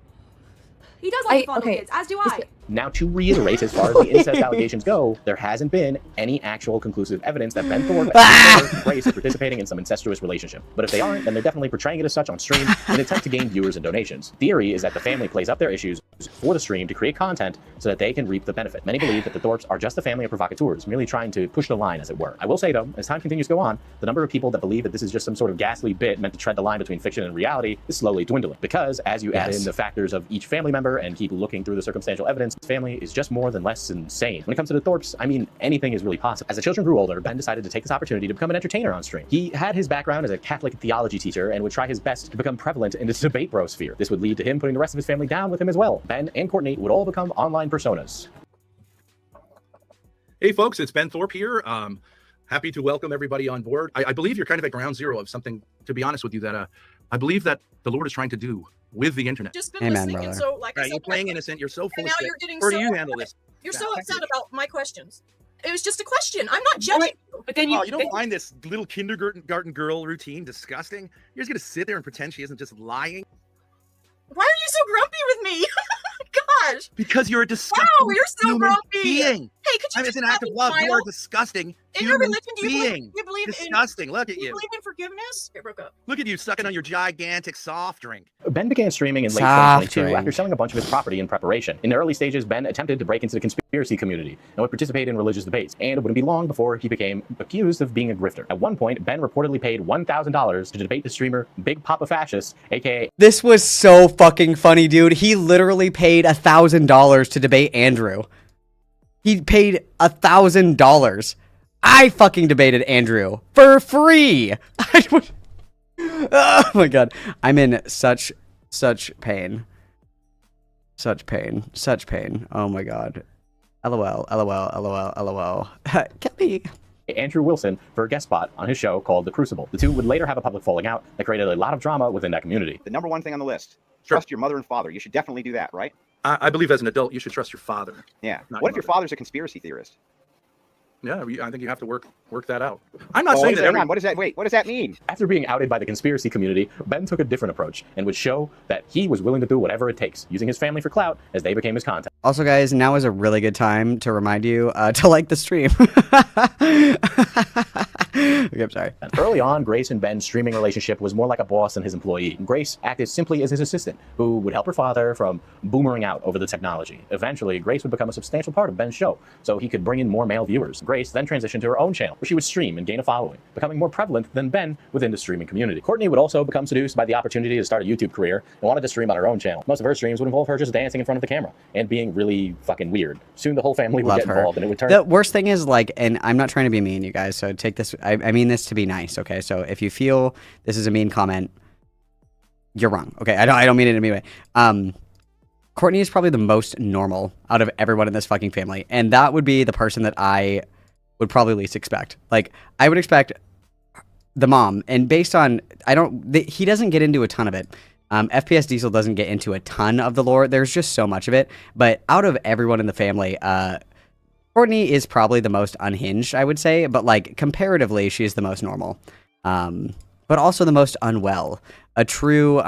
Speaker 3: He does like to fondle kids, as do I.
Speaker 4: Now, to reiterate, as far as the incest allegations go, there hasn't been any actual conclusive evidence that Ben Thorpe and Grace are participating in some incestuous relationship. But if they aren't, then they're definitely portraying it as such on stream in an attempt to gain viewers and donations. Theory is that the family plays up their issues for the stream to create content so that they can reap the benefit. Many believe that the Thorps are just a family of provocateurs, merely trying to push the line, as it were. I will say, though, as time continues to go on, the number of people that believe that this is just some sort of ghastly bit meant to tread the line between fiction and reality is slowly dwindling. Because as you add in the factors of each family member and keep looking through the circumstantial evidence, this family is just more than less insane. When it comes to the Thorps, I mean, anything is really possible. As the children grew older, Ben decided to take this opportunity to become an entertainer on stream. He had his background as a Catholic theology teacher and would try his best to become prevalent in the debate bro sphere. This would lead to him putting the rest of his family down with him as well. Ben and Courtney would all become online personas.
Speaker 5: Hey folks, it's Ben Thorp here. Happy to welcome everybody on board. I believe you're kind of at ground zero of something, to be honest with you, that I believe that the Lord is trying to do with the internet.
Speaker 3: Just been listening, and so like I said,
Speaker 5: you're playing innocent. You're so full
Speaker 3: now
Speaker 5: of shit.
Speaker 3: you're getting
Speaker 5: Where
Speaker 3: so
Speaker 5: do you handle this?
Speaker 3: You're so upset about my questions. It was just a question. I'm not judging.
Speaker 5: But then you don't find this little kindergarten girl routine disgusting? You're just gonna sit there and pretend she isn't just lying?
Speaker 3: Why are you so grumpy with me? Gosh.
Speaker 5: Because you're a disgusting
Speaker 3: Wow, you're so
Speaker 5: human
Speaker 3: grumpy.
Speaker 5: being.
Speaker 3: Hey, could you
Speaker 5: It's
Speaker 3: just
Speaker 5: an
Speaker 3: let
Speaker 5: act
Speaker 3: me
Speaker 5: of love. You
Speaker 3: smile?
Speaker 5: are disgusting.
Speaker 3: In your
Speaker 5: human
Speaker 3: religion, do
Speaker 5: being.
Speaker 3: you believe
Speaker 5: disgusting. Look at
Speaker 3: do
Speaker 5: you.
Speaker 3: you believe in forgiveness? It broke up.
Speaker 5: Look at you sucking on your gigantic soft drink.
Speaker 4: Ben began streaming in late
Speaker 1: Soft
Speaker 4: 2022
Speaker 1: drink.
Speaker 4: after selling a bunch of his property in preparation. In the early stages, Ben attempted to break into the conspiracy community and would participate in religious debates, and it wouldn't be long before he became accused of being a grifter. At one point, Ben reportedly paid $1,000 to debate the streamer Big Papa Fascist, aka
Speaker 1: This was so fucking funny, dude. He literally paid $1,000 to debate Andrew. He paid $1,000. I fucking debated Andrew for free. Oh my god. I'm in such pain. Such pain. Oh my god. LOL. Kelly.
Speaker 4: Andrew Wilson for a guest spot on his show called The Crucible. The two would later have a public falling out that created a lot of drama within that community.
Speaker 17: The number one thing on the list, trust your mother and father. You should definitely do that, right?
Speaker 5: I believe as an adult, you should trust your father.
Speaker 17: Yeah.
Speaker 5: Not
Speaker 17: What if
Speaker 5: your
Speaker 17: your father's a conspiracy theorist?
Speaker 5: Yeah, I think you have to work that out. I'm not
Speaker 17: Oh,
Speaker 5: saying that
Speaker 17: hang on. What does that? Wait, what does that mean?
Speaker 4: After being outed by the conspiracy community, Ben took a different approach and would show that he was willing to do whatever it takes, using his family for clout as they became his content.
Speaker 1: Also, guys, now is a really good time to remind you to like the stream. Okay, I'm sorry.
Speaker 4: Early on, Grace and Ben's streaming relationship was more like a boss than his employee. Grace acted simply as his assistant, who would help her father from boomering out over the technology. Eventually, Grace would become a substantial part of Ben's show, so he could bring in more male viewers. Grace then transitioned to her own channel, where she would stream and gain a following, becoming more prevalent than Ben within the streaming community. Courtney would also become seduced by the opportunity to start a YouTube career and wanted to stream on her own channel. Most of her streams would involve her just dancing in front of the camera and being really fucking weird. Soon the whole family would
Speaker 1: Love
Speaker 4: get
Speaker 1: her.
Speaker 4: involved, and it would turn...
Speaker 1: The worst thing is, like, and I'm not trying to be mean, you guys, so take this, I mean this to be nice, okay? So if you feel this is a mean comment, you're wrong, okay? I don't mean it in a mean way. Courtney is probably the most normal out of everyone in this fucking family, and that would be the person that I would probably least expect. Like, I would expect the mom, and based on, he doesn't get into a ton of it. FPS Diesel doesn't get into a ton of the lore. There's just so much of it, but out of everyone in the family, Courtney is probably the most unhinged, I would say, but like comparatively, she's the most normal. but also the most unwell. A true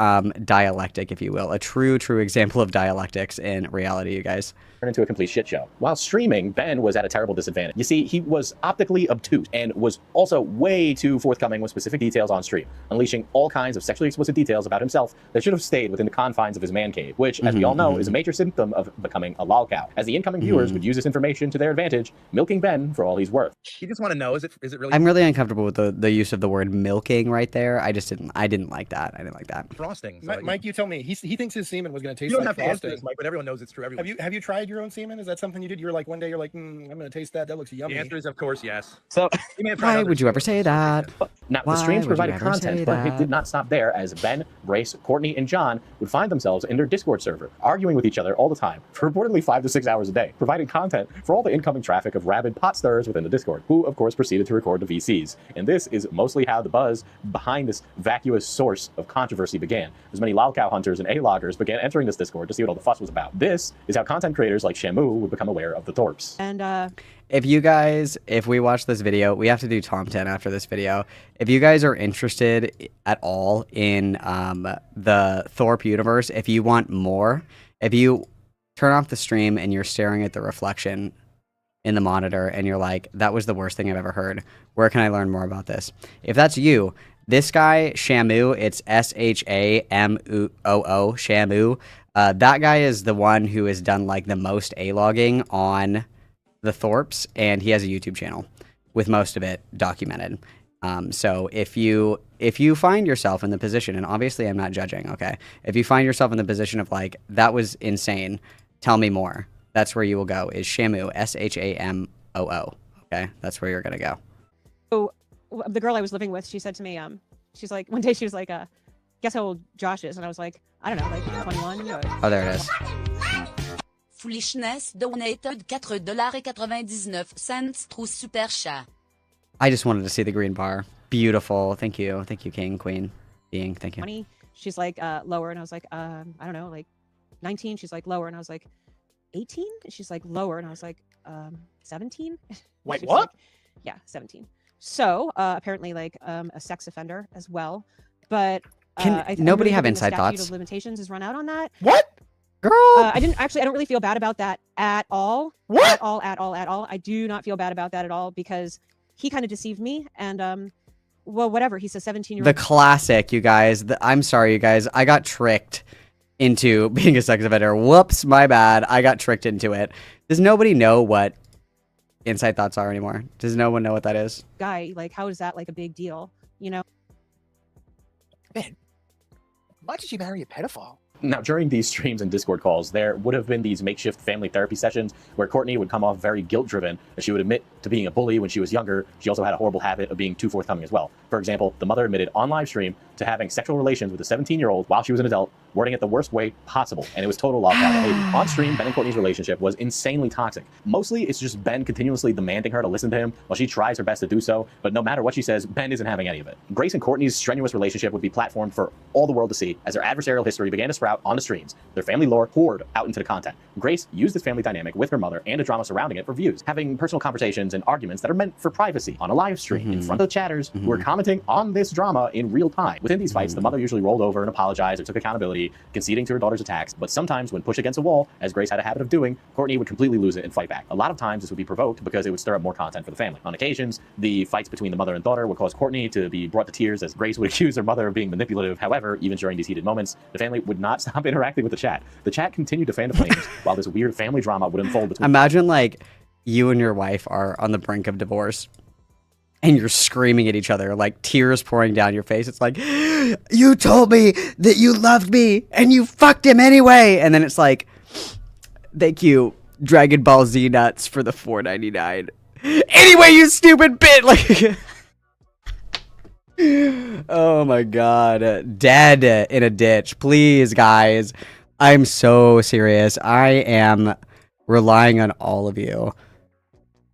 Speaker 1: dialectic, if you will. A true example of dialectics in reality, you guys.
Speaker 4: Into a complete shit show. While streaming, Ben was at a terrible disadvantage. You see, he was optically obtuse and was also way too forthcoming with specific details on stream, unleashing all kinds of sexually explicit details about himself that should have stayed within the confines of his man cave, which, as we all know, is a major symptom of becoming a lol cow. As the incoming viewers would use this information to their advantage, milking Ben for all he's worth.
Speaker 12: You just want to know, is it really?
Speaker 1: I'm really uncomfortable with the use of the word milking right there. I didn't like that. I didn't like that.
Speaker 12: Frosting. Mike, you tell me. He thinks his semen was going to taste
Speaker 11: You don't
Speaker 12: like
Speaker 11: have to answer
Speaker 12: frosting.
Speaker 11: this, Mike, but everyone knows it's true. Everyone.
Speaker 12: Have you tried your own semen? Is that something you did? You're like one day you're like, I'm going to taste that. That looks yummy.
Speaker 11: The answer is, of course, yes.
Speaker 13: So
Speaker 1: why would you ever say that?
Speaker 4: Now,
Speaker 1: Why
Speaker 4: the streams
Speaker 1: would you
Speaker 4: provided
Speaker 1: ever
Speaker 4: content,
Speaker 1: say
Speaker 4: but it
Speaker 1: that?
Speaker 4: did not stop there, as Ben, Grace, Courtney, and John would find themselves in their Discord server, arguing with each other all the time, for reportedly 5 to 6 hours a day, providing content for all the incoming traffic of rabid pot stirrers within the Discord, who, of course, proceeded to record the VCs. And this is mostly how the buzz behind this vacuous source of controversy began, as many lolcow hunters and A-loggers began entering this Discord to see what all the fuss was about. This is how content creators like Shamu would become aware of the Thorps.
Speaker 6: And
Speaker 1: if we watch this video, we have to do Tom 10 after this video. If you guys are interested at all in the Thorp universe, if you want more, if you turn off the stream and you're staring at the reflection in the monitor and you're like, that was the worst thing I've ever heard, where can I learn more about this? If that's you, this guy, Shamu, it's S-H-A-M-O-O, Shamu. That guy is the one who has done like the most A-logging on the Thorps, and he has a YouTube channel with most of it documented. So if you find yourself in the position, and obviously I'm not judging, okay? If you find yourself in the position of like, that was insane, tell me more. That's where you will go, is Shamu, S-H-A-M-O-O, okay? That's where you're gonna go.
Speaker 6: so the girl I was living with, she said to me, she's like, one day she was like, guess how old Josh is? And I was like, I don't know, like 21? Or...
Speaker 1: Oh, there it is.
Speaker 16: Foolishness donated $4.99 through Super Chat.
Speaker 1: I just wanted to see the green bar. Beautiful. Thank you. Thank you, King, Queen, Being. Thank you.
Speaker 6: 20. She's like, lower. And I was like, I don't know, like 19. She's like, lower. And I was like, 18? And she's like, lower. And I was like, 17?
Speaker 12: Wait,
Speaker 6: She was
Speaker 12: what?
Speaker 6: like, yeah, 17. So apparently like a sex offender as well. But
Speaker 1: Can
Speaker 6: I'm
Speaker 1: nobody
Speaker 6: really
Speaker 1: have
Speaker 6: hoping
Speaker 1: inside
Speaker 6: the statute
Speaker 1: thoughts?
Speaker 6: of limitations is run out on that.
Speaker 12: What?
Speaker 1: Girl!
Speaker 6: I don't really feel bad about that at all.
Speaker 12: What?
Speaker 6: At all. I do not feel bad about that at all because he kind of deceived me. And, well, whatever. He's a 17-year-old.
Speaker 1: The classic, you guys. I'm sorry, you guys. I got tricked into being a sex offender. Whoops, my bad. I got tricked into it. Does nobody know what inside thoughts are anymore? Does no one know what that is?
Speaker 6: Guy, like, how is that like a big deal? You know?
Speaker 12: Man, why did you marry a pedophile?
Speaker 4: Now, during these streams and Discord calls, there would have been these makeshift family therapy sessions where Courtney would come off very guilt-driven, as she would admit to being a bully when she was younger. She also had a horrible habit of being too forthcoming as well. For example, the mother admitted on live stream to having sexual relations with a 17-year-old while she was an adult, wording it the worst way possible, and it was total lolcow behavior. On stream, Ben and Courtney's relationship was insanely toxic. Mostly, it's just Ben continuously demanding her to listen to him while she tries her best to do so, but no matter what she says, Ben isn't having any of it. Grace and Courtney's strenuous relationship would be platformed for all the world to see as their adversarial history began to sprout on the streams. Their family lore poured out into the content. Grace used this family dynamic with her mother and the drama surrounding it for views, having personal conversations and arguments that are meant for privacy on a live stream in front of the chatters who are commenting on this drama in real time. Within these fights, the mother usually rolled over and apologized or took accountability, conceding to her daughter's attacks, but sometimes when pushed against a wall, as Grace had a habit of doing, Courtney would completely lose it and fight back. A lot of times this would be provoked because it would stir up more content for the family. On occasions, the fights between the mother and daughter would cause Courtney to be brought to tears as Grace would accuse her mother of being manipulative. However, even during these heated moments, the family would not stop interacting with the chat. The chat continued to fan the flames while this weird family drama would unfold between
Speaker 1: Imagine like you and your wife are on the brink of divorce and you're screaming at each other, like tears pouring down your face. It's like, you told me that you loved me and you fucked him anyway. And then it's like, thank you, Dragon Ball Z nuts, for the $4.99. Anyway, you stupid bit. Like, oh my God. Dead in a ditch. Please, guys. I'm so serious. I am relying on all of you.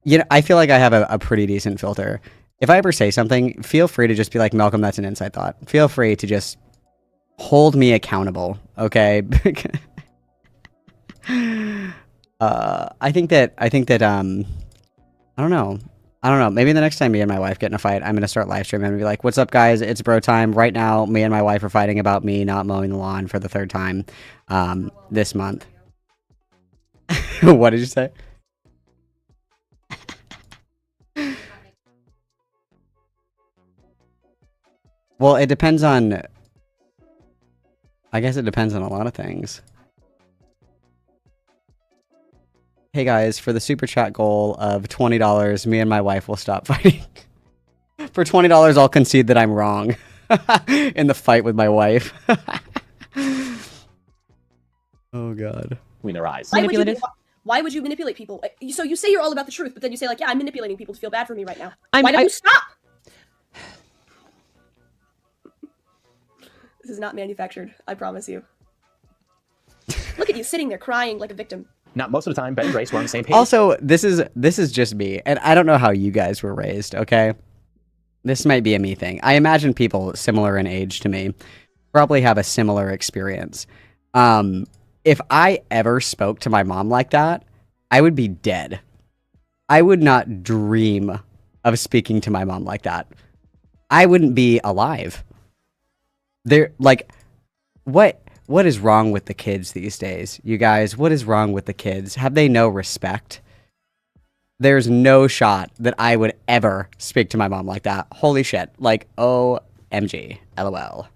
Speaker 1: You know, I feel like I have a pretty decent filter. If I ever say something, feel free to just be like, Malcolm, that's an inside thought. Feel free to just hold me accountable, okay? I think that I don't know. I don't know. Maybe the next time me and my wife get in a fight, I'm going to start live streaming and be like, what's up, guys? It's bro time. Right now, me and my wife are fighting about me not mowing the lawn for the 3rd time this month. What did you say? Well, it depends on... I guess it depends on a lot of things. Hey guys, for the super chat goal of $20, me and my wife will stop fighting. For $20, I'll concede that I'm wrong in the fight with my wife. Oh god.
Speaker 4: Univerise.
Speaker 3: Why would you manipulate people? So you say you're all about the truth, but then you say like, yeah, I'm manipulating people to feel bad for me right now. Why don't you stop? This is not manufactured, I promise you. Look at you sitting there crying like a victim.
Speaker 4: Not most of the time, Ben and Grace were on the same page.
Speaker 1: Also, this is just me, and I don't know how you guys were raised, okay? This might be a me thing. I imagine people similar in age to me probably have a similar experience. If I ever spoke to my mom like that, I would be dead. I would not dream of speaking to my mom like that. I wouldn't be alive. What is wrong with the kids these days? You guys, what is wrong with the kids? Have they no respect? There's no shot that I would ever speak to my mom like that. Holy shit. Like, OMG. LOL.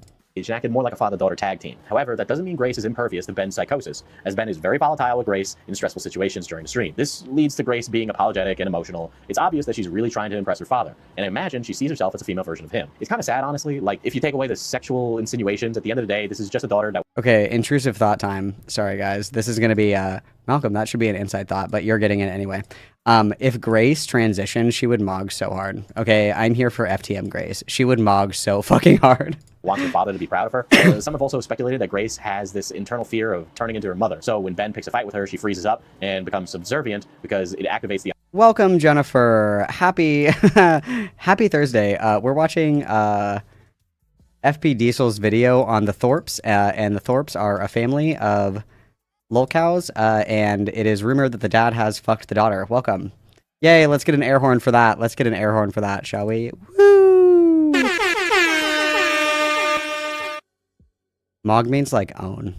Speaker 4: She acted more like a father-daughter tag team. However, that doesn't mean Grace is impervious to Ben's psychosis, as Ben is very volatile with Grace in stressful situations during the stream. This leads to Grace being apologetic and emotional. It's obvious that she's really trying to impress her father, and I imagine she sees herself as a female version of him. It's kind of sad, honestly. Like, if you take away the sexual insinuations, at the end of the day, this is just a daughter that...
Speaker 1: Okay, intrusive thought time. Sorry, guys. This is going to be, Malcolm, that should be an inside thought, but you're getting it anyway. If Grace transitioned, she would mog so hard. Okay, I'm here for FTM Grace. She would mog so fucking hard.
Speaker 4: Wants her father to be proud of her. Some have also speculated that Grace has this internal fear of turning into her mother. So when Ben picks a fight with her, she freezes up and becomes subservient because it activates the...
Speaker 1: Welcome, Jennifer. Happy Thursday. We're watching FP Diesel's video on the Thorps, and the Thorps are a family of lolcows, and it is rumored that the dad has fucked the daughter. Welcome. Yay, let's get an air horn for that. Let's get an air horn for that, shall we? Woo! Mog means like own.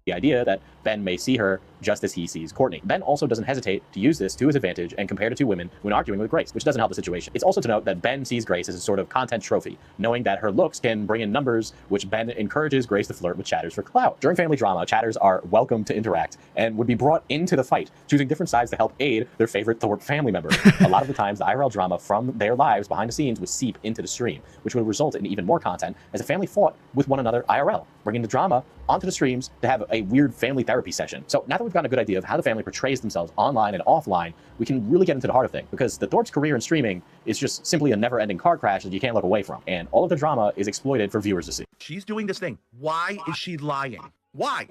Speaker 4: The idea that Ben may see her just as he sees Courtney. Ben also doesn't hesitate to use this to his advantage and compare the two women when arguing with Grace, which doesn't help the situation. It's also to note that Ben sees Grace as a sort of content trophy, knowing that her looks can bring in numbers, which Ben encourages Grace to flirt with chatters for clout. During family drama, chatters are welcome to interact and would be brought into the fight, choosing different sides to help aid their favorite Thorp family member. A lot of the times, the IRL drama from their lives behind the scenes would seep into the stream, which would result in even more content as the family fought with one another IRL, bringing the drama onto the streams to have a weird family therapy session. So now that we've gotten a good idea of how the family portrays themselves online and offline, we can really get into the heart of things, because the Thorp's career in streaming is just simply a never-ending car crash that you can't look away from, and all of the drama is exploited for viewers to see.
Speaker 11: She's doing this thing. Why is she lying? Why?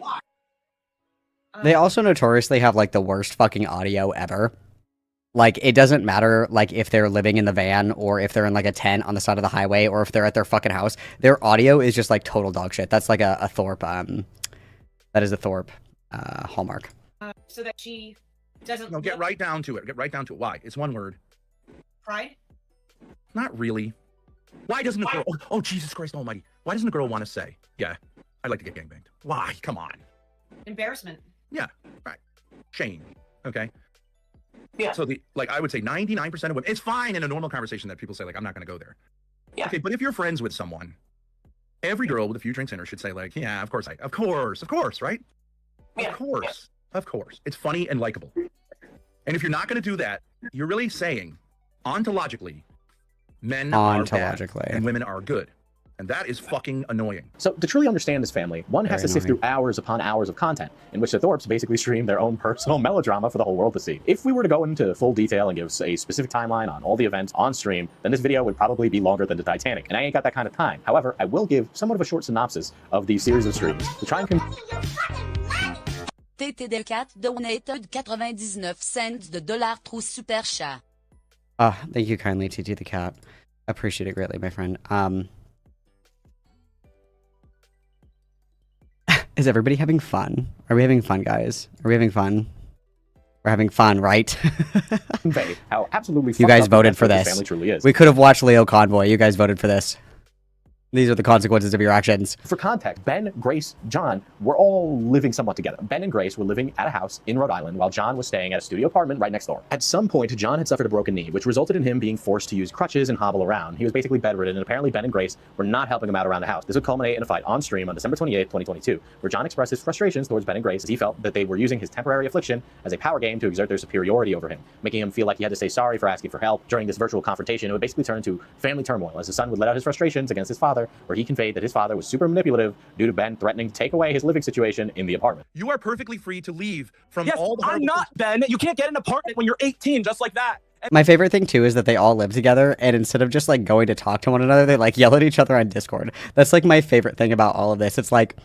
Speaker 1: They also notoriously have like the worst fucking audio ever. Like, it doesn't matter, like, if they're living in the van, or if they're in, like, a tent on the side of the highway, or if they're at their fucking house. Their audio is just, like, total dog shit. That's, like, a Thorp, that is a Thorp, hallmark.
Speaker 18: So that she doesn't...
Speaker 11: No, get right down to it. Get right down to it. Why? It's one word.
Speaker 18: Pride?
Speaker 11: Not really. Why doesn't a girl... Oh, Jesus Christ almighty. Why doesn't a girl want to say, yeah, I'd like to get gangbanged? Why? Come on.
Speaker 18: Embarrassment.
Speaker 11: Yeah, right. Shame. Okay? Yeah. So I would say 99% of women, it's fine in a normal conversation that people say, like, I'm not going to go there. Yeah. Okay, but if you're friends with someone, every girl with a few drinks in her should say, like, yeah, of course, right? Yeah. Of course. It's funny and likable. And if you're not going to do that, you're really saying, ontologically, men are bad and women are good. And that is fucking annoying.
Speaker 4: So to truly understand this family, one has to sift through hours upon hours of content, in which the Thorps basically stream their own personal melodrama for the whole world to see. If we were to go into full detail and give a specific timeline on all the events on stream, then this video would probably be longer than the Titanic, and I ain't got that kind of time. However, I will give somewhat of a short synopsis of the series of streams to try and
Speaker 16: TTD4 donated 99 cents de dollar trop super cher.
Speaker 1: Thank you kindly, TT the cat. Appreciate it greatly, my friend. Is everybody having fun? Are we having fun, guys? Are we having fun? We're having fun, right?
Speaker 4: convey how absolutely
Speaker 1: You
Speaker 4: fucked
Speaker 1: guys
Speaker 4: up
Speaker 1: voted
Speaker 4: and
Speaker 1: for
Speaker 4: desperate
Speaker 1: this.
Speaker 4: family truly is.
Speaker 1: We could have watched Leo Convoy. You guys voted for this. These are the consequences of your actions.
Speaker 4: For context, Ben, Grace, John were all living somewhat together. Ben and Grace were living at a house in Rhode Island while John was staying at a studio apartment right next door. At some point, John had suffered a broken knee, which resulted in him being forced to use crutches and hobble around. He was basically bedridden, and apparently Ben and Grace were not helping him out around the house. This would culminate in a fight on stream on December 28th, 2022, where John expressed his frustrations towards Ben and Grace as he felt that they were using his temporary affliction as a power game to exert their superiority over him, making him feel like he had to say sorry for asking for help. During this virtual confrontation, it would basically turn into family turmoil as the son would let out his frustrations against his father, where he conveyed that his father was super manipulative due to Ben threatening to take away his living situation in the apartment.
Speaker 19: You are perfectly free to leave from
Speaker 20: Yes,
Speaker 19: all the
Speaker 20: I'm not, Ben. You can't get an apartment when you're 18 just like that.
Speaker 1: My favorite thing too is that they all live together, and instead of just like going to talk to one another, they like yell at each other on Discord. That's like my favorite thing about all of this. It's like,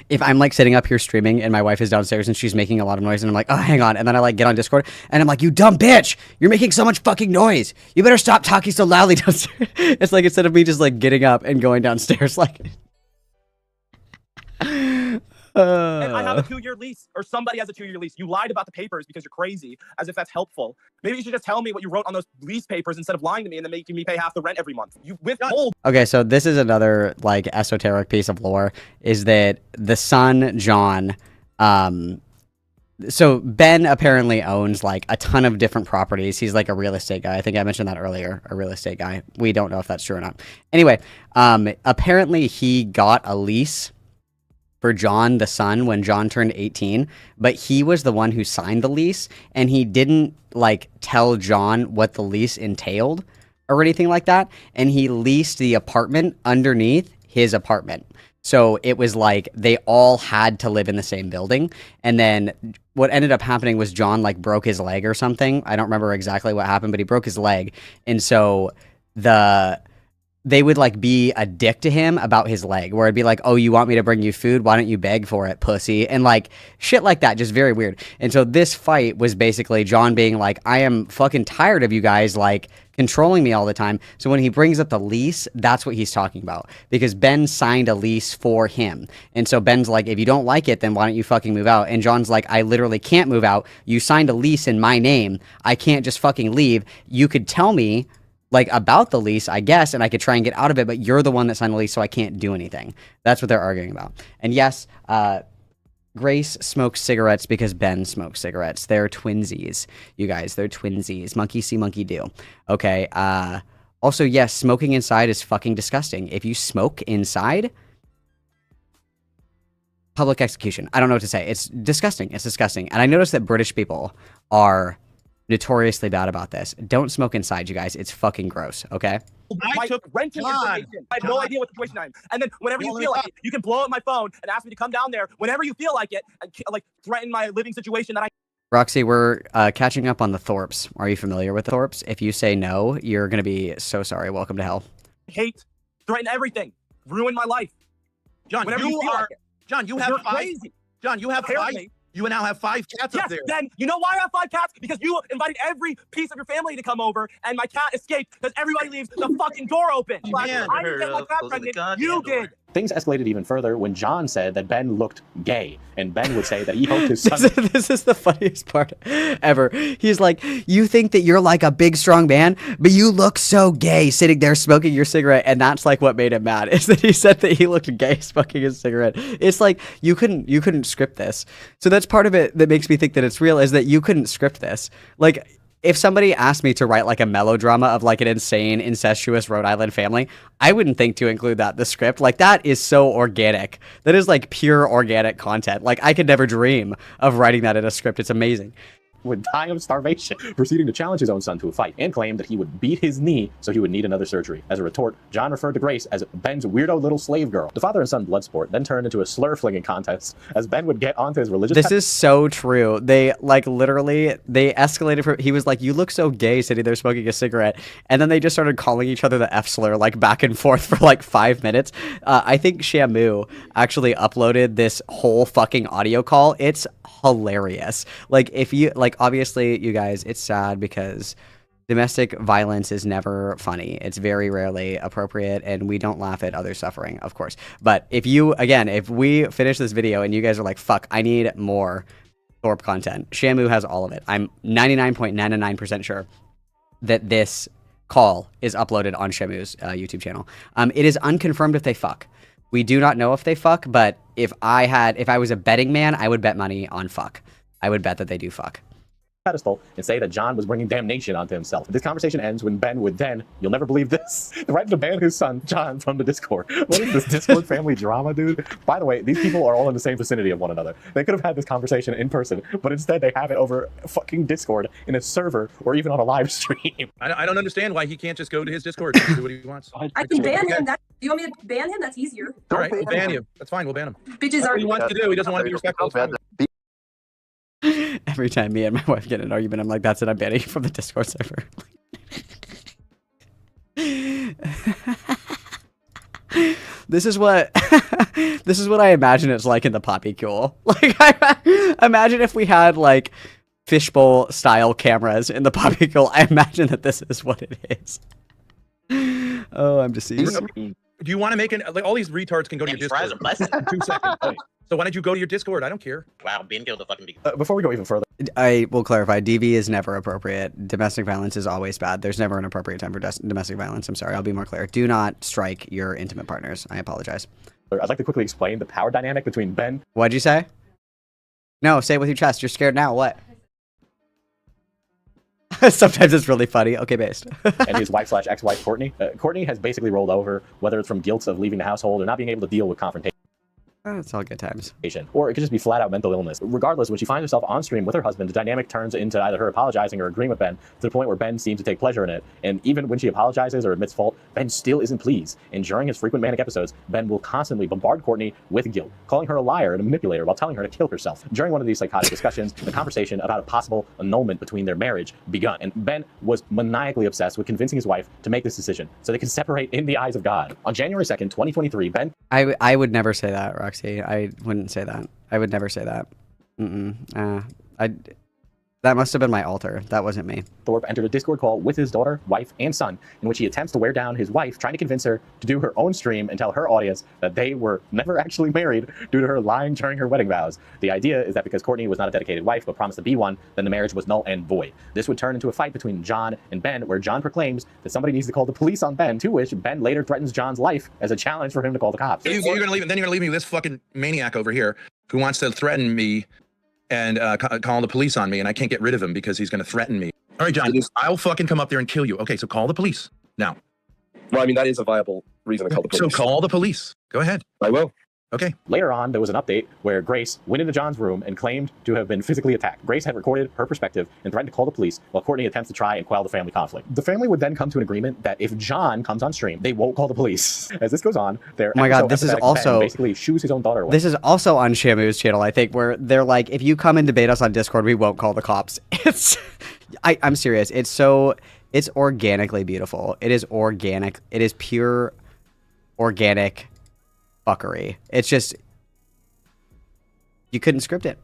Speaker 1: if I'm like sitting up here streaming and my wife is downstairs and she's making a lot of noise and I'm like, oh, hang on. And then I like get on Discord and I'm like, you dumb bitch, you're making so much fucking noise. You better stop talking so loudly downstairs. It's like, instead of me just like getting up and going downstairs, like.
Speaker 20: And I have a 2-year lease, or somebody has a 2-year lease. You lied about the papers because you're crazy, as if that's helpful. Maybe you should just tell me what you wrote on those lease papers instead of lying to me and then making me pay half the rent every month. You withhold.
Speaker 1: Okay, so this is another like esoteric piece of lore, is that the son, John, so Ben apparently owns like a ton of different properties. He's like a real estate guy. I think I mentioned that earlier, a real estate guy. We don't know if that's true or not. Anyway, apparently he got a lease for John, the son, when John turned 18, but he was the one who signed the lease, and he didn't like tell John what the lease entailed or anything like that, and he leased the apartment underneath his apartment. So it was like they all had to live in the same building, and then what ended up happening was John like broke his leg or something. I don't remember exactly what happened, but he broke his leg, and so they would like be a dick to him about his leg, where it'd be like, oh, you want me to bring you food? Why don't you beg for it, pussy? And like shit like that, just very weird. And so this fight was basically John being like, I am fucking tired of you guys like controlling me all the time. So when he brings up the lease, that's what he's talking about, because Ben signed a lease for him. And so Ben's like, if you don't like it, then why don't you fucking move out? And John's like, I literally can't move out. You signed a lease in my name. I can't just fucking leave. You could tell me like about the lease, I guess, and I could try and get out of it, but you're the one that signed the lease, so I can't do anything. That's what they're arguing about. And yes, Grace smokes cigarettes because Ben smokes cigarettes. They're twinsies, you guys. They're twinsies. Monkey see, monkey do. Okay. Also, yes, smoking inside is fucking disgusting. If you smoke inside, public execution. I don't know what to say. It's disgusting. It's disgusting. And I noticed that British people are notoriously bad about this. Don't smoke inside, you guys. It's fucking gross, okay?
Speaker 20: I took renting information. I have no idea what situation I'm in. And then whenever you feel like it, you can blow up my phone and ask me to come down there whenever you feel like it, and like threaten my living situation that I.
Speaker 1: Roxy, we're catching up on the Thorps. Are you familiar with the Thorps? If you say no, you're going to be so sorry. Welcome to hell.
Speaker 20: Hate, threaten everything, ruin my life.
Speaker 19: John,
Speaker 20: whenever
Speaker 19: you
Speaker 20: feel
Speaker 19: are.
Speaker 20: Like it.
Speaker 19: John, you have
Speaker 20: You're
Speaker 19: 5.
Speaker 20: Crazy.
Speaker 19: John, you have 5. You now have 5 cats
Speaker 20: yes,
Speaker 19: up there.
Speaker 20: Then you know why I have 5 cats? Because you invited every piece of your family to come over, and my cat escaped because everybody leaves the fucking door open. I didn't get my cat pregnant. You did.
Speaker 4: Things escalated even further when John said that Ben looked gay, and Ben would say that he hoped his son.
Speaker 1: This is the funniest part ever. He's like, you think that you're like a big, strong man, but you look so gay sitting there smoking your cigarette, and that's like what made him mad, is that he said that he looked gay smoking his cigarette. It's like, you couldn't script this. So that's part of it that makes me think that it's real, is that you couldn't script this. Like, if somebody asked me to write like a melodrama of like an insane, incestuous Rhode Island family, I wouldn't think to include that in the script. Like, that is so organic. That is like pure organic content. Like, I could never dream of writing that in a script. It's amazing.
Speaker 4: Would die of starvation, proceeding to challenge his own son to a fight, and claimed that he would beat his knee so he would need another surgery. As a retort, John referred to Grace as Ben's weirdo little slave girl. The father and son blood sport then turned into a slur-flinging contest as Ben would get onto his religious...
Speaker 1: This is so true. They, like, literally, they escalated from... He was like, you look so gay sitting there smoking a cigarette. And then they just started calling each other the F-slur, like, back and forth for, like, 5 minutes. I think Shamu actually uploaded this whole fucking audio call. It's hilarious. Like, if you... Like, obviously, you guys, it's sad because domestic violence is never funny. It's very rarely appropriate, and we don't laugh at other suffering, of course. But if you, again, if we finish this video and you guys are like, fuck, I need more Thorp content. Shamu has all of it. I'm 99.99% sure that this call is uploaded on Shamu's YouTube channel. It is unconfirmed if they fuck. We do not know if they fuck, but if I was a betting man, I would bet money on fuck. I would bet that they do fuck.
Speaker 4: Pedestal and say that John was bringing damnation onto himself. This conversation ends when Ben would then, you'll never believe this, threaten to ban his son, John, from the Discord. What is this Discord family drama, dude? By the way, these people are all in the same vicinity of one another. They could have had this conversation in person, but instead they have it over fucking Discord in a server or even on a live stream.
Speaker 11: I don't understand why he can't just go to his Discord and do what he wants.
Speaker 3: I can ban him. You want me to ban him? That's easier.
Speaker 11: All right, we'll ban you. That's fine. We'll ban him.
Speaker 3: Bitches
Speaker 11: That's
Speaker 3: are.
Speaker 11: what he wants to do. He doesn't want to be respectful.
Speaker 1: Every time me and my wife get in an argument, I'm like, that's it, I'm banning you from the Discord server. This is what I imagine it's like in the Poppycool. Like, I imagine if we had like fishbowl style cameras in the Poppycool, I imagine that this is what it is. Oh, I'm deceased.
Speaker 11: Do you want to make an like all these retards can go to your Discord in 2 seconds? So why don't you go to your Discord? I don't care.
Speaker 4: Wow, being killed the fucking before we go even further,
Speaker 1: I will clarify, DV is never appropriate. Domestic violence is always bad. There's never an appropriate time for domestic violence. I'm sorry, I'll be more clear. Do not strike your intimate partners. I apologize.
Speaker 4: I'd like to quickly explain the power dynamic between Ben.
Speaker 1: What'd you say? No, say it with your chest. You're scared now. What? Sometimes it's really funny. Okay, based.
Speaker 4: And his wife/ex-wife, Courtney. Courtney has basically rolled over, whether it's from guilt of leaving the household or not being able to deal with confrontation.
Speaker 1: Oh, it's all good times.
Speaker 4: Or it could just be flat out mental illness. Regardless, when she finds herself on stream with her husband, the dynamic turns into either her apologizing or agreeing with Ben to the point where Ben seems to take pleasure in it. And even when she apologizes or admits fault, Ben still isn't pleased. And during his frequent manic episodes, Ben will constantly bombard Courtney with guilt, calling her a liar and a manipulator while telling her to kill herself. During one of these psychotic discussions, the conversation about a possible annulment between their marriage begun. And Ben was maniacally obsessed with convincing his wife to make this decision so they could separate in the eyes of God. On January 2nd, 2023, Ben...
Speaker 1: I would never say that, Roxy. I wouldn't say that. I would never say that. That must have been my alter. That wasn't me.
Speaker 4: Thorp entered a Discord call with his daughter, wife, and son, in which he attempts to wear down his wife, trying to convince her to do her own stream and tell her audience that they were never actually married due to her lying during her wedding vows. The idea is that because Courtney was not a dedicated wife but promised to be one, then the marriage was null and void. This would turn into a fight between John and Ben, where John proclaims that somebody needs to call the police on Ben, to which Ben later threatens John's life as a challenge for him to call the cops.
Speaker 11: You're gonna leave, then you're gonna leave me with this fucking maniac over here who wants to threaten me and call the police on me, and I can't get rid of him because he's going to threaten me. All right, John, I'll fucking come up there and kill you. Okay, so call the police now.
Speaker 20: Well, I mean, that is a viable reason to call the police.
Speaker 11: So call the police. Go ahead.
Speaker 20: I will.
Speaker 11: Okay.
Speaker 4: Later on, there was an update where Grace went into John's room and claimed to have been physically attacked. Grace had recorded her perspective and threatened to call the police while Courtney attempts to try and quell the family conflict. The family would then come to an agreement that if John comes on stream, they won't call the police. As this goes on, their
Speaker 1: oh my god, this is also
Speaker 4: basically shoos his own daughter away.
Speaker 1: This is also on Shamu's channel, I think, where they're like, if you come and debate us on Discord, we won't call the cops. It's I'm serious. It's organically beautiful. It is organic. It is pure organic fuckery. It's just, you couldn't script it.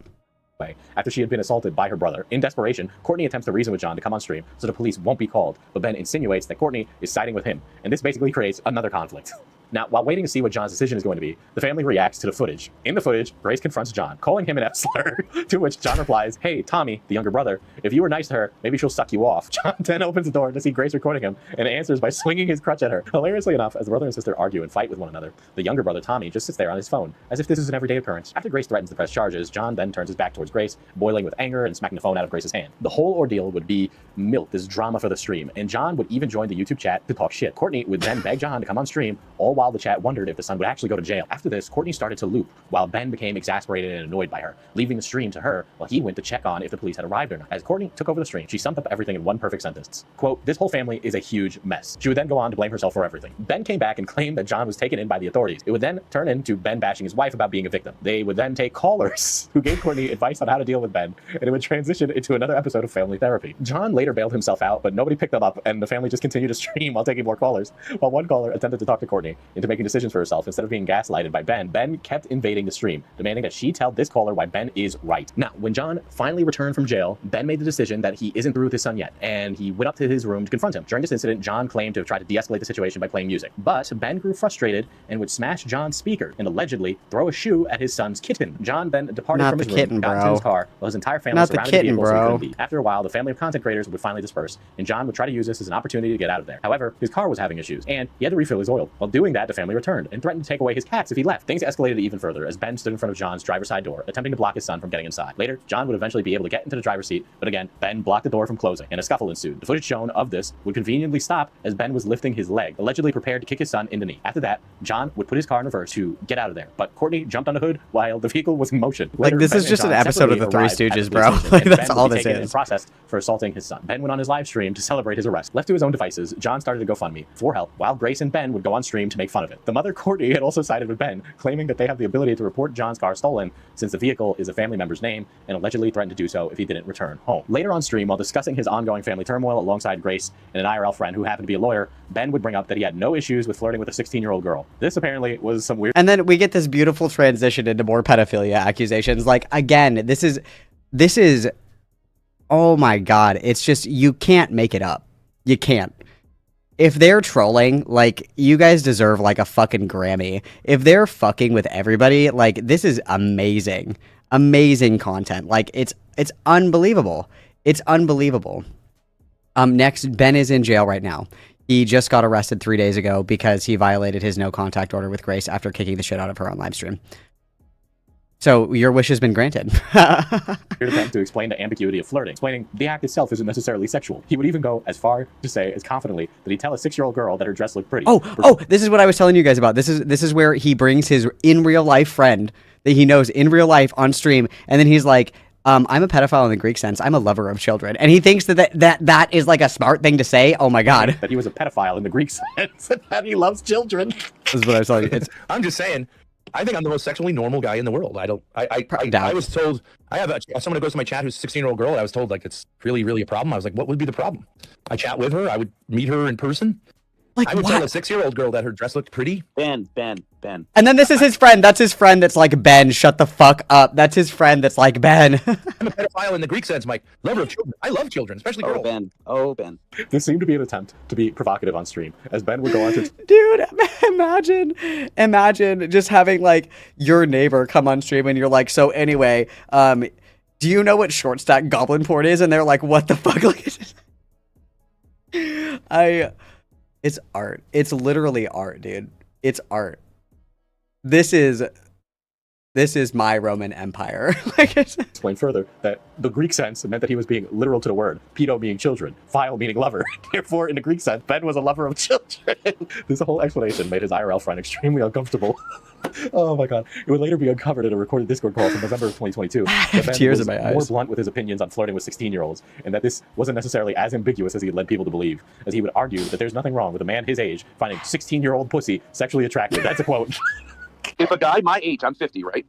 Speaker 4: After she had been assaulted by her brother. In desperation, Courtney attempts to reason with John to come on stream so the police won't be called, but Ben insinuates that Courtney is siding with him, and this basically creates another conflict. Now, while waiting to see what John's decision is going to be, the family reacts to the footage. In the footage, Grace confronts John, calling him an F-slur, to which John replies, "Hey, Tommy, the younger brother, if you were nice to her, maybe she'll suck you off." John then opens the door to see Grace recording him and answers by swinging his crutch at her. Hilariously enough, as the brother and sister argue and fight with one another, the younger brother, Tommy, just sits there on his phone, as if this is an everyday occurrence. After Grace threatens to press charges, John then turns his back towards Grace, boiling with anger and smacking the phone out of Grace's hand. The whole ordeal would be milked as drama for the stream, and John would even join the YouTube chat to talk shit. Courtney would then beg John to come on stream, all while the chat wondered if the son would actually go to jail. After this, Courtney started to loop, while Ben became exasperated and annoyed by her, leaving the stream to her while he went to check on if the police had arrived or not. As Courtney took over the stream, she summed up everything in one perfect sentence. Quote, "This whole family is a huge mess." She would then go on to blame herself for everything. Ben came back and claimed that John was taken in by the authorities. It would then turn into Ben bashing his wife about being a victim. They would then take callers who gave Courtney advice on how to deal with Ben, and it would transition into another episode of family therapy. John later bailed himself out, but nobody picked them up, and the family just continued to stream while taking more callers, while one caller attempted to talk to Courtney, into making decisions for herself instead of being gaslighted by Ben, Ben kept invading the stream, demanding that she tell this caller why Ben is right. Now, when John finally returned from jail, Ben made the decision that he isn't through with his son yet, and he went up to his room to confront him. During this incident, John claimed to have tried to de-escalate the situation by playing music, but Ben grew frustrated and would smash John's speaker and allegedly throw a shoe at his son's kitten. John then departed from his room, got into his car, while his entire family surrounded the vehicle so he couldn't leave. After a while, the family of content creators would finally disperse, and John would try to use this as an opportunity to get out of there. However, his car was having issues, and he had to refill his oil. While doing that, the family returned and threatened to take away his cats if he left. Things escalated even further as Ben stood in front of John's driver's side door, attempting to block his son from getting inside. Later, John would eventually be able to get into the driver's seat, but again, Ben blocked the door from closing, and a scuffle ensued. The footage shown of this would conveniently stop as Ben was lifting his leg, allegedly prepared to kick his son in the knee. After that, John would put his car in reverse to get out of there, but Courtney jumped on the hood while the vehicle was in motion. Later,
Speaker 1: this
Speaker 4: Ben
Speaker 1: is just
Speaker 4: and
Speaker 1: an
Speaker 4: John
Speaker 1: episode of the Three
Speaker 4: separately arrived at
Speaker 1: Stooges,
Speaker 4: the
Speaker 1: bro.
Speaker 4: police station,
Speaker 1: Like,
Speaker 4: and
Speaker 1: that's
Speaker 4: Ben
Speaker 1: all
Speaker 4: would be
Speaker 1: this
Speaker 4: taken
Speaker 1: is.
Speaker 4: and processed for assaulting his son. Ben went on his live stream to celebrate his arrest. Left to his own devices, John started a GoFundMe for help, while Grace and Ben would go on stream to make fun of it. The mother, Courtney, had also sided with Ben, claiming that they have the ability to report John's car stolen since the vehicle is a family member's name, and allegedly threatened to do so if he didn't return home. Later on stream, while discussing his ongoing family turmoil alongside Grace and an IRL friend who happened to be a lawyer, Ben would bring up that he had no issues with flirting with a 16-year-old girl. This apparently was some weird...
Speaker 1: And then we get this beautiful transition into more pedophilia accusations. Like, again, this is, oh my God. It's just, you can't make it up. You can't. If they're trolling, like, you guys deserve, like, a fucking Grammy. If they're fucking with everybody, like, this is amazing. Amazing content. Like, it's unbelievable. It's unbelievable. Next, Ben is in jail right now. He just got arrested 3 days ago because he violated his no contact order with Grace after kicking the shit out of her on live stream. So your wish has been granted.
Speaker 4: Weird attempt to explain the ambiguity of flirting, explaining the act itself isn't necessarily sexual. He would even go as far to say as confidently that he'd tell a 6-year-old girl that her dress looked pretty.
Speaker 1: Oh, this is what I was telling you guys about. This is where he brings his in real life friend that he knows in real life on stream, and then he's like, I'm a pedophile in the Greek sense. I'm a lover of children. And he thinks that is like a smart thing to say. Oh my God.
Speaker 4: That he was a pedophile in the Greek sense and that he loves children.
Speaker 1: This is what I was telling you.
Speaker 11: I'm just saying, I think I'm the most sexually normal guy in the world. I was told, I have someone who goes to my chat who's a 16-year-old girl. I was told, like, it's really, really a problem. I was like, what would be the problem? I chat with her. I would meet her in person.
Speaker 1: Like,
Speaker 11: I would
Speaker 1: what?
Speaker 11: tell a 6-year-old girl that her dress looked pretty.
Speaker 13: Ben.
Speaker 1: And then this is his friend. That's his friend that's like, Ben, shut the fuck up. That's his friend that's like, Ben.
Speaker 11: I'm a pedophile in the Greek sense, Mike. Lover of children. I love children, especially girls.
Speaker 13: Ben.
Speaker 4: This seemed to be an attempt to be provocative on stream, as Ben would go on to...
Speaker 1: Dude, imagine just having, like, your neighbor come on stream and you're like, so anyway, do you know what short stack goblin porn is? And they're like, what the fuck? It's art. It's literally art, dude. It's art. This is my Roman Empire.
Speaker 4: Explain further that the Greek sense meant that he was being literal to the word. Pedo meaning children. Phile meaning lover. Therefore, in the Greek sense, Ben was a lover of children. This whole explanation made his IRL friend extremely uncomfortable. Oh my God. It would later be uncovered in a recorded Discord call from November of 2022. That Ben
Speaker 1: tears
Speaker 4: was
Speaker 1: in my eyes.
Speaker 4: more blunt with his opinions on flirting with 16-year-olds, and that this wasn't necessarily as ambiguous as he had led people to believe, as he would argue that there's nothing wrong with a man his age finding 16-year-old pussy sexually attractive. That's a quote.
Speaker 7: If a guy my age, I'm 50, right,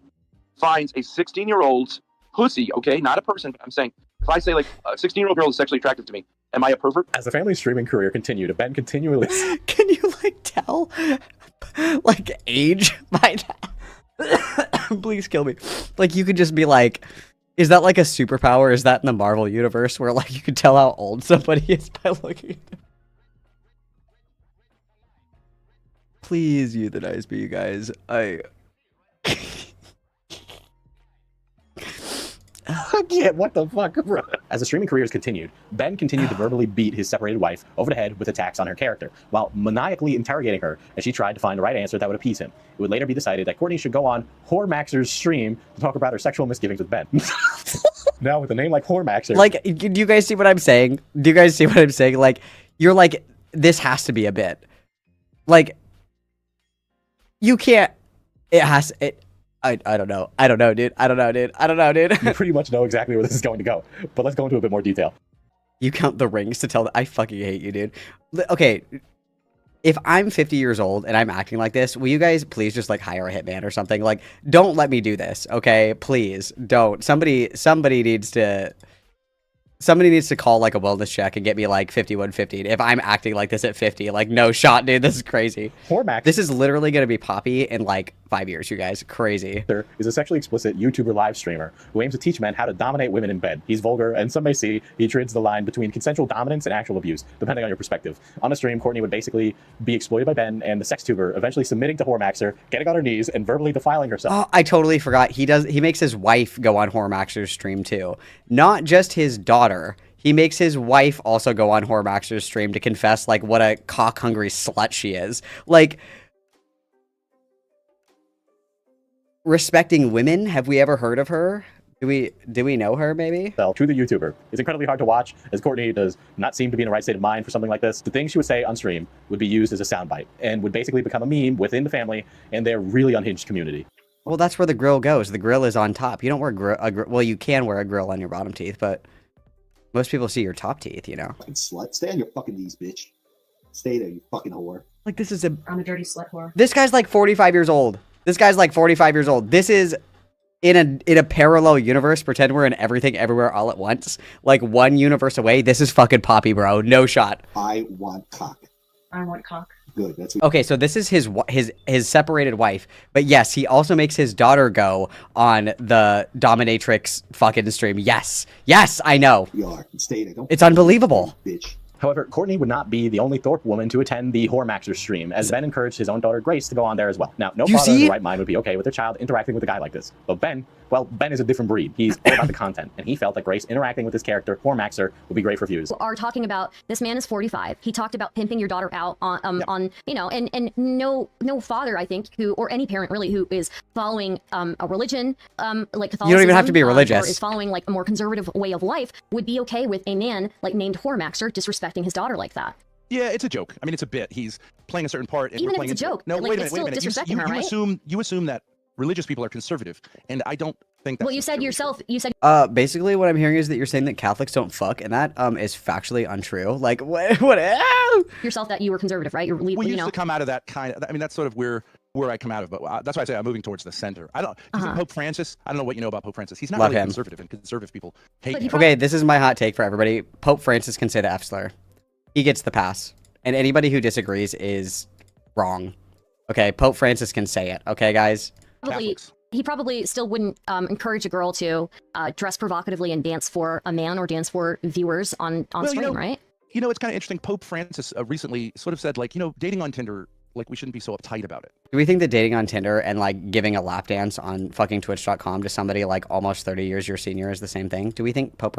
Speaker 7: finds a 16-year-old's pussy, okay, not a person, but I'm saying, if I say, like, a 16-year-old girl is sexually attractive to me, am I a pervert?
Speaker 4: As the family's streaming career continued, Ben continually...
Speaker 1: Can you, like, tell, like, age by that? Please kill me. Like, you could just be like, is that like a superpower? Is that in the Marvel universe where, like, you could tell how old somebody is by looking at them? Please euthanize me, you guys.
Speaker 4: Yeah, what the fuck, bro? As the streaming careers continued, Ben continued to verbally beat his separated wife over the head with attacks on her character, while maniacally interrogating her as she tried to find the right answer that would appease him. It would later be decided that Courtney should go on Whoremaxer's stream to talk about her sexual misgivings with Ben. Now, with a name like Whoremaxer...
Speaker 1: Like, do you guys see what I'm saying? Do you guys see what I'm saying? Like, you're like, this has to be a bit. Like, you can't... It has... I don't know. I don't know, dude.
Speaker 4: You pretty much know exactly where this is going to go, but let's go into a bit more detail.
Speaker 1: You count the rings to tell that I fucking hate you, dude. Okay, if I'm 50 years old and I'm acting like this, will you guys please just, like, hire a hitman or something? Like, don't let me do this, okay? Please, don't. Somebody needs to... Somebody needs to call like a wellness check and get me like 5150 if I'm acting like this at 50. Like, no shot, dude. This is crazy.
Speaker 4: Hormax.
Speaker 1: This is literally going to be Poppy in like 5 years, you guys. Crazy.
Speaker 4: Is a sexually explicit YouTuber live streamer who aims to teach men how to dominate women in bed. He's vulgar, and some may see he treads the line between consensual dominance and actual abuse, depending on your perspective. On the stream, Courtney would basically be exploited by Ben and the sex tuber, eventually submitting to Hormaxer, getting on her knees, and verbally defiling herself.
Speaker 1: Oh, I totally forgot. He makes his wife go on Hormaxer's stream too. Not just his daughter. He makes his wife also go on Hormaxer's stream to confess like what a cock-hungry slut she is. Like, respecting women, have we ever heard of her? Do we know her, maybe?
Speaker 4: To the YouTuber. It's incredibly hard to watch, as Courtney does not seem to be in the right state of mind for something like this. The things she would say on stream would be used as a soundbite and would basically become a meme within the family and their really unhinged community.
Speaker 1: Well, that's where the grill goes. The grill is on top. You don't wear well, you can wear a grill on your bottom teeth, but most people see your top teeth, you know?
Speaker 21: Fucking slut. Stay on your fucking knees, bitch. Stay there, you fucking whore.
Speaker 1: Like, this is
Speaker 18: I'm a dirty slut whore.
Speaker 1: This guy's like 45 years old. This is in a parallel universe. Pretend we're in Everything Everywhere All at Once. Like, one universe away. This is fucking Poppy, bro. No shot.
Speaker 21: I want cock.
Speaker 18: I want cock.
Speaker 21: Good. That's
Speaker 1: okay. So this is his separated wife, but yes, he also makes his daughter go on the dominatrix fucking stream. Yes, I know.
Speaker 21: You are. Stay there.
Speaker 1: It's unbelievable.
Speaker 21: Bitch.
Speaker 4: However, Courtney would not be the only Thorp woman to attend the Hormaxer stream, as Ben encouraged his own daughter Grace to go on there as well. Now, no father in the right mind would be okay with their child interacting with a guy like this. But Ben is a different breed. He's all about the content, and he felt that Grace interacting with his character, Hormaxer, would be great for views.
Speaker 10: Are talking about this man is 45. He talked about pimping your daughter out on you know, and no father, I think, who, or any parent really, who is following a religion like Catholicism.
Speaker 1: You don't even have to be religious.
Speaker 10: Or is following like a more conservative way of life, would be okay with a man like named Hormaxer disrespecting his daughter like that.
Speaker 5: Yeah, it's a joke. I mean, it's a bit. He's playing a certain part. And
Speaker 10: Even
Speaker 5: we're
Speaker 10: if it's a joke,
Speaker 5: No,
Speaker 10: like,
Speaker 5: wait a
Speaker 10: it's
Speaker 5: minute.
Speaker 10: still disrespecting her, right?
Speaker 5: You assume that religious people are conservative, and I don't think that's
Speaker 10: Well, you said yourself. You said.
Speaker 1: Basically, what I'm hearing is that you're saying that Catholics don't fuck, and that is factually untrue. Like, what?
Speaker 10: Yourself that you were conservative, right?
Speaker 5: We used to come out of that kind of. I mean, that's sort of where I come out of, but that's why I say I'm moving towards the center. Pope Francis. I don't know what you know about Pope Francis. He's not
Speaker 1: Love
Speaker 5: really
Speaker 1: him.
Speaker 5: conservative, and conservative people hate him.
Speaker 1: Okay, this is my hot take for everybody. Pope Francis can say the F slur. He gets the pass, and anybody who disagrees is wrong. Okay, Pope Francis can say it. Okay, guys.
Speaker 10: He probably still wouldn't encourage a girl to dress provocatively and dance for a man or dance for viewers on stream, right?
Speaker 5: You know, it's kind of interesting. Pope Francis recently sort of said, like, you know, dating on Tinder, like, we shouldn't be so uptight about it.
Speaker 1: Do we think that dating on Tinder and like giving a lap dance on fucking twitch.com to somebody like almost 30 years your senior is the same thing? Do we think Pope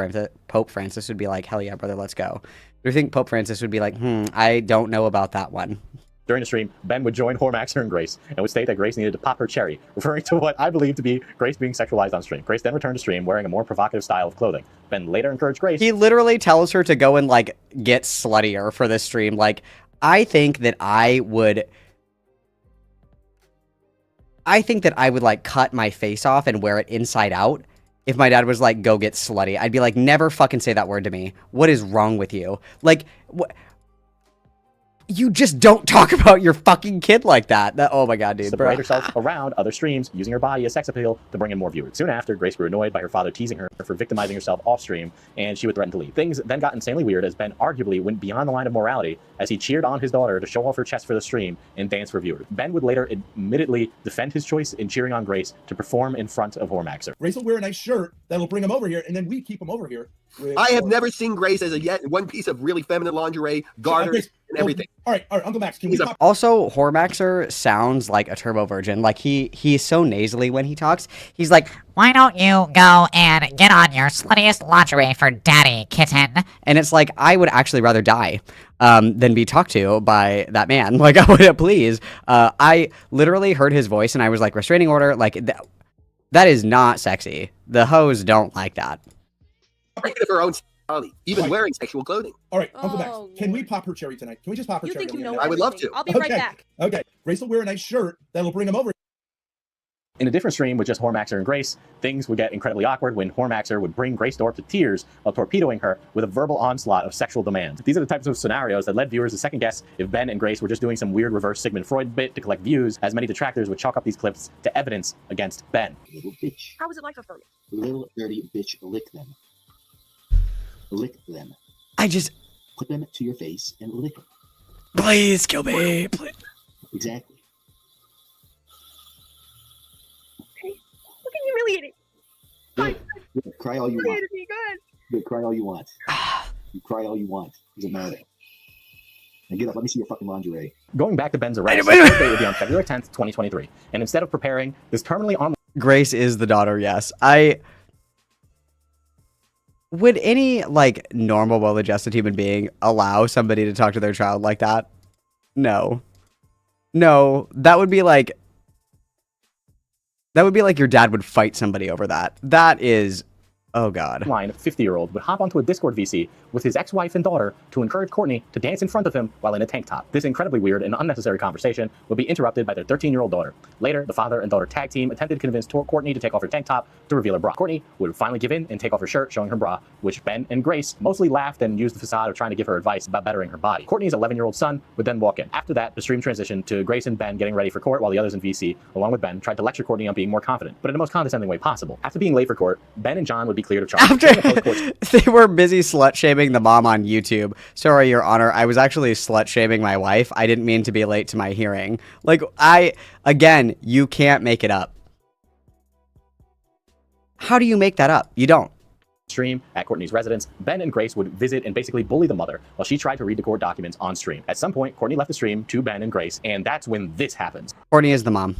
Speaker 1: Francis would be like, hell yeah, brother, let's go? Do we think Pope Francis would be like, I don't know about that one?
Speaker 4: During the stream, Ben would join Hormaxer and Grace and would state that Grace needed to pop her cherry, referring to what I believe to be Grace being sexualized on stream. Grace then returned to stream wearing a more provocative style of clothing. Ben later encouraged Grace.
Speaker 1: He literally tells her to go and like get sluttier for this stream. Like, I think that I would like cut my face off and wear it inside out if my dad was like, go get slutty. I'd be like, never fucking say that word to me. What is wrong with you? Like, what? You just don't talk about your fucking kid like that. Oh my god, dude.
Speaker 4: Separate herself around other streams, using her body as sex appeal to bring in more viewers. Soon after, Grace grew annoyed by her father teasing her for victimizing herself off stream, and she would threaten to leave. Things then got insanely weird as Ben arguably went beyond the line of morality as he cheered on his daughter to show off her chest for the stream and dance for viewers. Ben would later admittedly defend his choice in cheering on Grace to perform in front of Hormaxer.
Speaker 9: Grace will wear a nice shirt that'll bring him over here, and then we keep him over here.
Speaker 2: I have never seen Grace as one piece of really feminine lingerie, garters, and everything.
Speaker 9: All right, Uncle Max, can we talk?
Speaker 1: Also, Hormaxer sounds like a turbo virgin. Like, he's so nasally when he talks. He's like,
Speaker 22: why don't you go and get on your sluttiest lingerie for daddy, kitten?
Speaker 1: And it's like, I would actually rather die than be talked to by that man. Like, I would please. I literally heard his voice and I was like, restraining order. Like, that is not sexy. The hoes don't like that.
Speaker 2: Of her own sexuality, even wearing sexual clothing.
Speaker 9: All right, Uncle Max, can we pop her cherry tonight? Can we just pop her cherry?
Speaker 2: think you know I would love to.
Speaker 18: I'll be right back.
Speaker 9: Okay, Grace will wear a nice shirt that'll bring him over.
Speaker 4: In a different stream with just Hormaxer and Grace, things would get incredibly awkward when Hormaxer would bring Grace Thorp to tears while torpedoing her with a verbal onslaught of sexual demands. These are the types of scenarios that led viewers to second guess if Ben and Grace were just doing some weird reverse Sigmund Freud bit to collect views, as many detractors would chalk up these clips to evidence against Ben.
Speaker 21: Little bitch.
Speaker 18: How was it like for me?
Speaker 21: Little dirty bitch, lick them. lick them.
Speaker 1: Put
Speaker 21: them to your face and lick them.
Speaker 1: Please kill me. Please.
Speaker 21: Exactly.
Speaker 6: Fucking humiliating.
Speaker 21: Good. Cry all you want.
Speaker 6: Humiliated me. Go ahead.
Speaker 21: Good. Cry all you want. You cry all you want. Doesn't matter. Now get up. Let me see your fucking lingerie.
Speaker 4: Going back to Ben's arrest, the court date would be on February 10th, 2023. And instead of preparing this terminally on...
Speaker 1: Grace is the daughter, yes. Would any, like, normal, well-adjusted human being allow somebody to talk to their child like that? No. No, that would be like your dad would fight somebody over that. That is... Oh, God.
Speaker 4: 50-year-old would hop onto a Discord VC with his ex-wife and daughter to encourage Courtney to dance in front of him while in a tank top. This incredibly weird and unnecessary conversation would be interrupted by their 13-year-old daughter. Later, the father and daughter tag team attempted to convince Courtney to take off her tank top to reveal her bra. Courtney would finally give in and take off her shirt, showing her bra, which Ben and Grace mostly laughed and used the facade of trying to give her advice about bettering her body. Courtney's 11-year-old son would then walk in. After that, the stream transitioned to Grace and Ben getting ready for court while the others in VC, along with Ben, tried to lecture Courtney on being more confident, but in the most condescending way possible. After being late for court, Ben and John would be cleared of charge.
Speaker 1: They were busy slut-shaming the mom on YouTube. Sorry, Your Honor, I was actually slut-shaming my wife. I didn't mean to be late to my hearing. Like, again, you can't make it up. How do you make that up? You don't.
Speaker 4: Stream at Courtney's residence, Ben and Grace would visit and basically bully the mother while she tried to read the court documents on stream. At some point, Courtney left the stream to Ben and Grace, and that's when this happens.
Speaker 1: Courtney is the mom.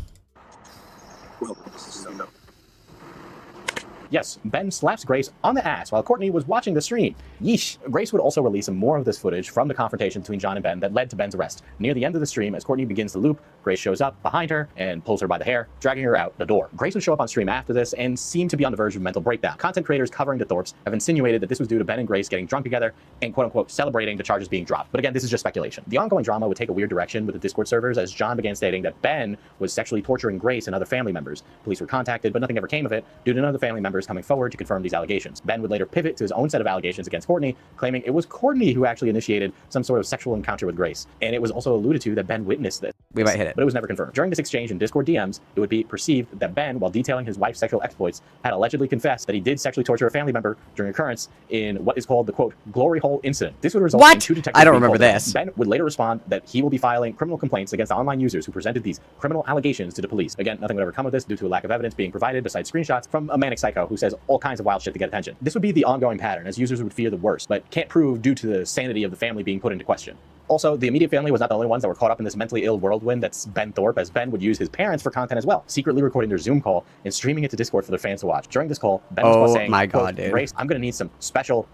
Speaker 4: Yes, Ben slaps Grace on the ass while Courtney was watching the stream. Yeesh. Grace would also release some more of this footage from the confrontation between John and Ben that led to Ben's arrest. Near the end of the stream, as Courtney begins the loop, Grace shows up behind her and pulls her by the hair, dragging her out the door. Grace would show up on stream after this and seem to be on the verge of a mental breakdown. Content creators covering the Thorps have insinuated that this was due to Ben and Grace getting drunk together and quote-unquote celebrating the charges being dropped. But again, this is just speculation. The ongoing drama would take a weird direction with the Discord servers as John began stating that Ben was sexually torturing Grace and other family members. Police were contacted, but nothing ever came of it due to none of the family members coming forward to confirm these allegations. Ben would later pivot to his own set of allegations against Courtney, claiming it was Courtney who actually initiated some sort of sexual encounter with Grace. And it was also alluded to that Ben witnessed this.
Speaker 1: We might hit it.
Speaker 4: But it was never confirmed. During this exchange in Discord DMs, it would be perceived that Ben, while detailing his wife's sexual exploits, had allegedly confessed that he did sexually torture a family member during occurrence in what is called the quote glory hole incident. This would result in 2 detectives.
Speaker 1: I don't
Speaker 4: being
Speaker 1: remember
Speaker 4: called in.
Speaker 1: this.
Speaker 4: Ben would later respond that he will be filing criminal complaints against online users who presented these criminal allegations to the police. Again, nothing would ever come of this due to a lack of evidence being provided besides screenshots from a manic psycho who says all kinds of wild shit to get attention. This would be the ongoing pattern, as users would fear the worst, but can't prove due to the sanity of the family being put into question. Also, the immediate family was not the only ones that were caught up in this mentally ill whirlwind that's Ben Thorp, as Ben would use his parents for content as well, secretly recording their Zoom call and streaming it to Discord for their fans to watch. During this call, Ben was caught saying,
Speaker 1: my God,
Speaker 4: quote,
Speaker 1: dude.
Speaker 4: Grace, I'm gonna need some special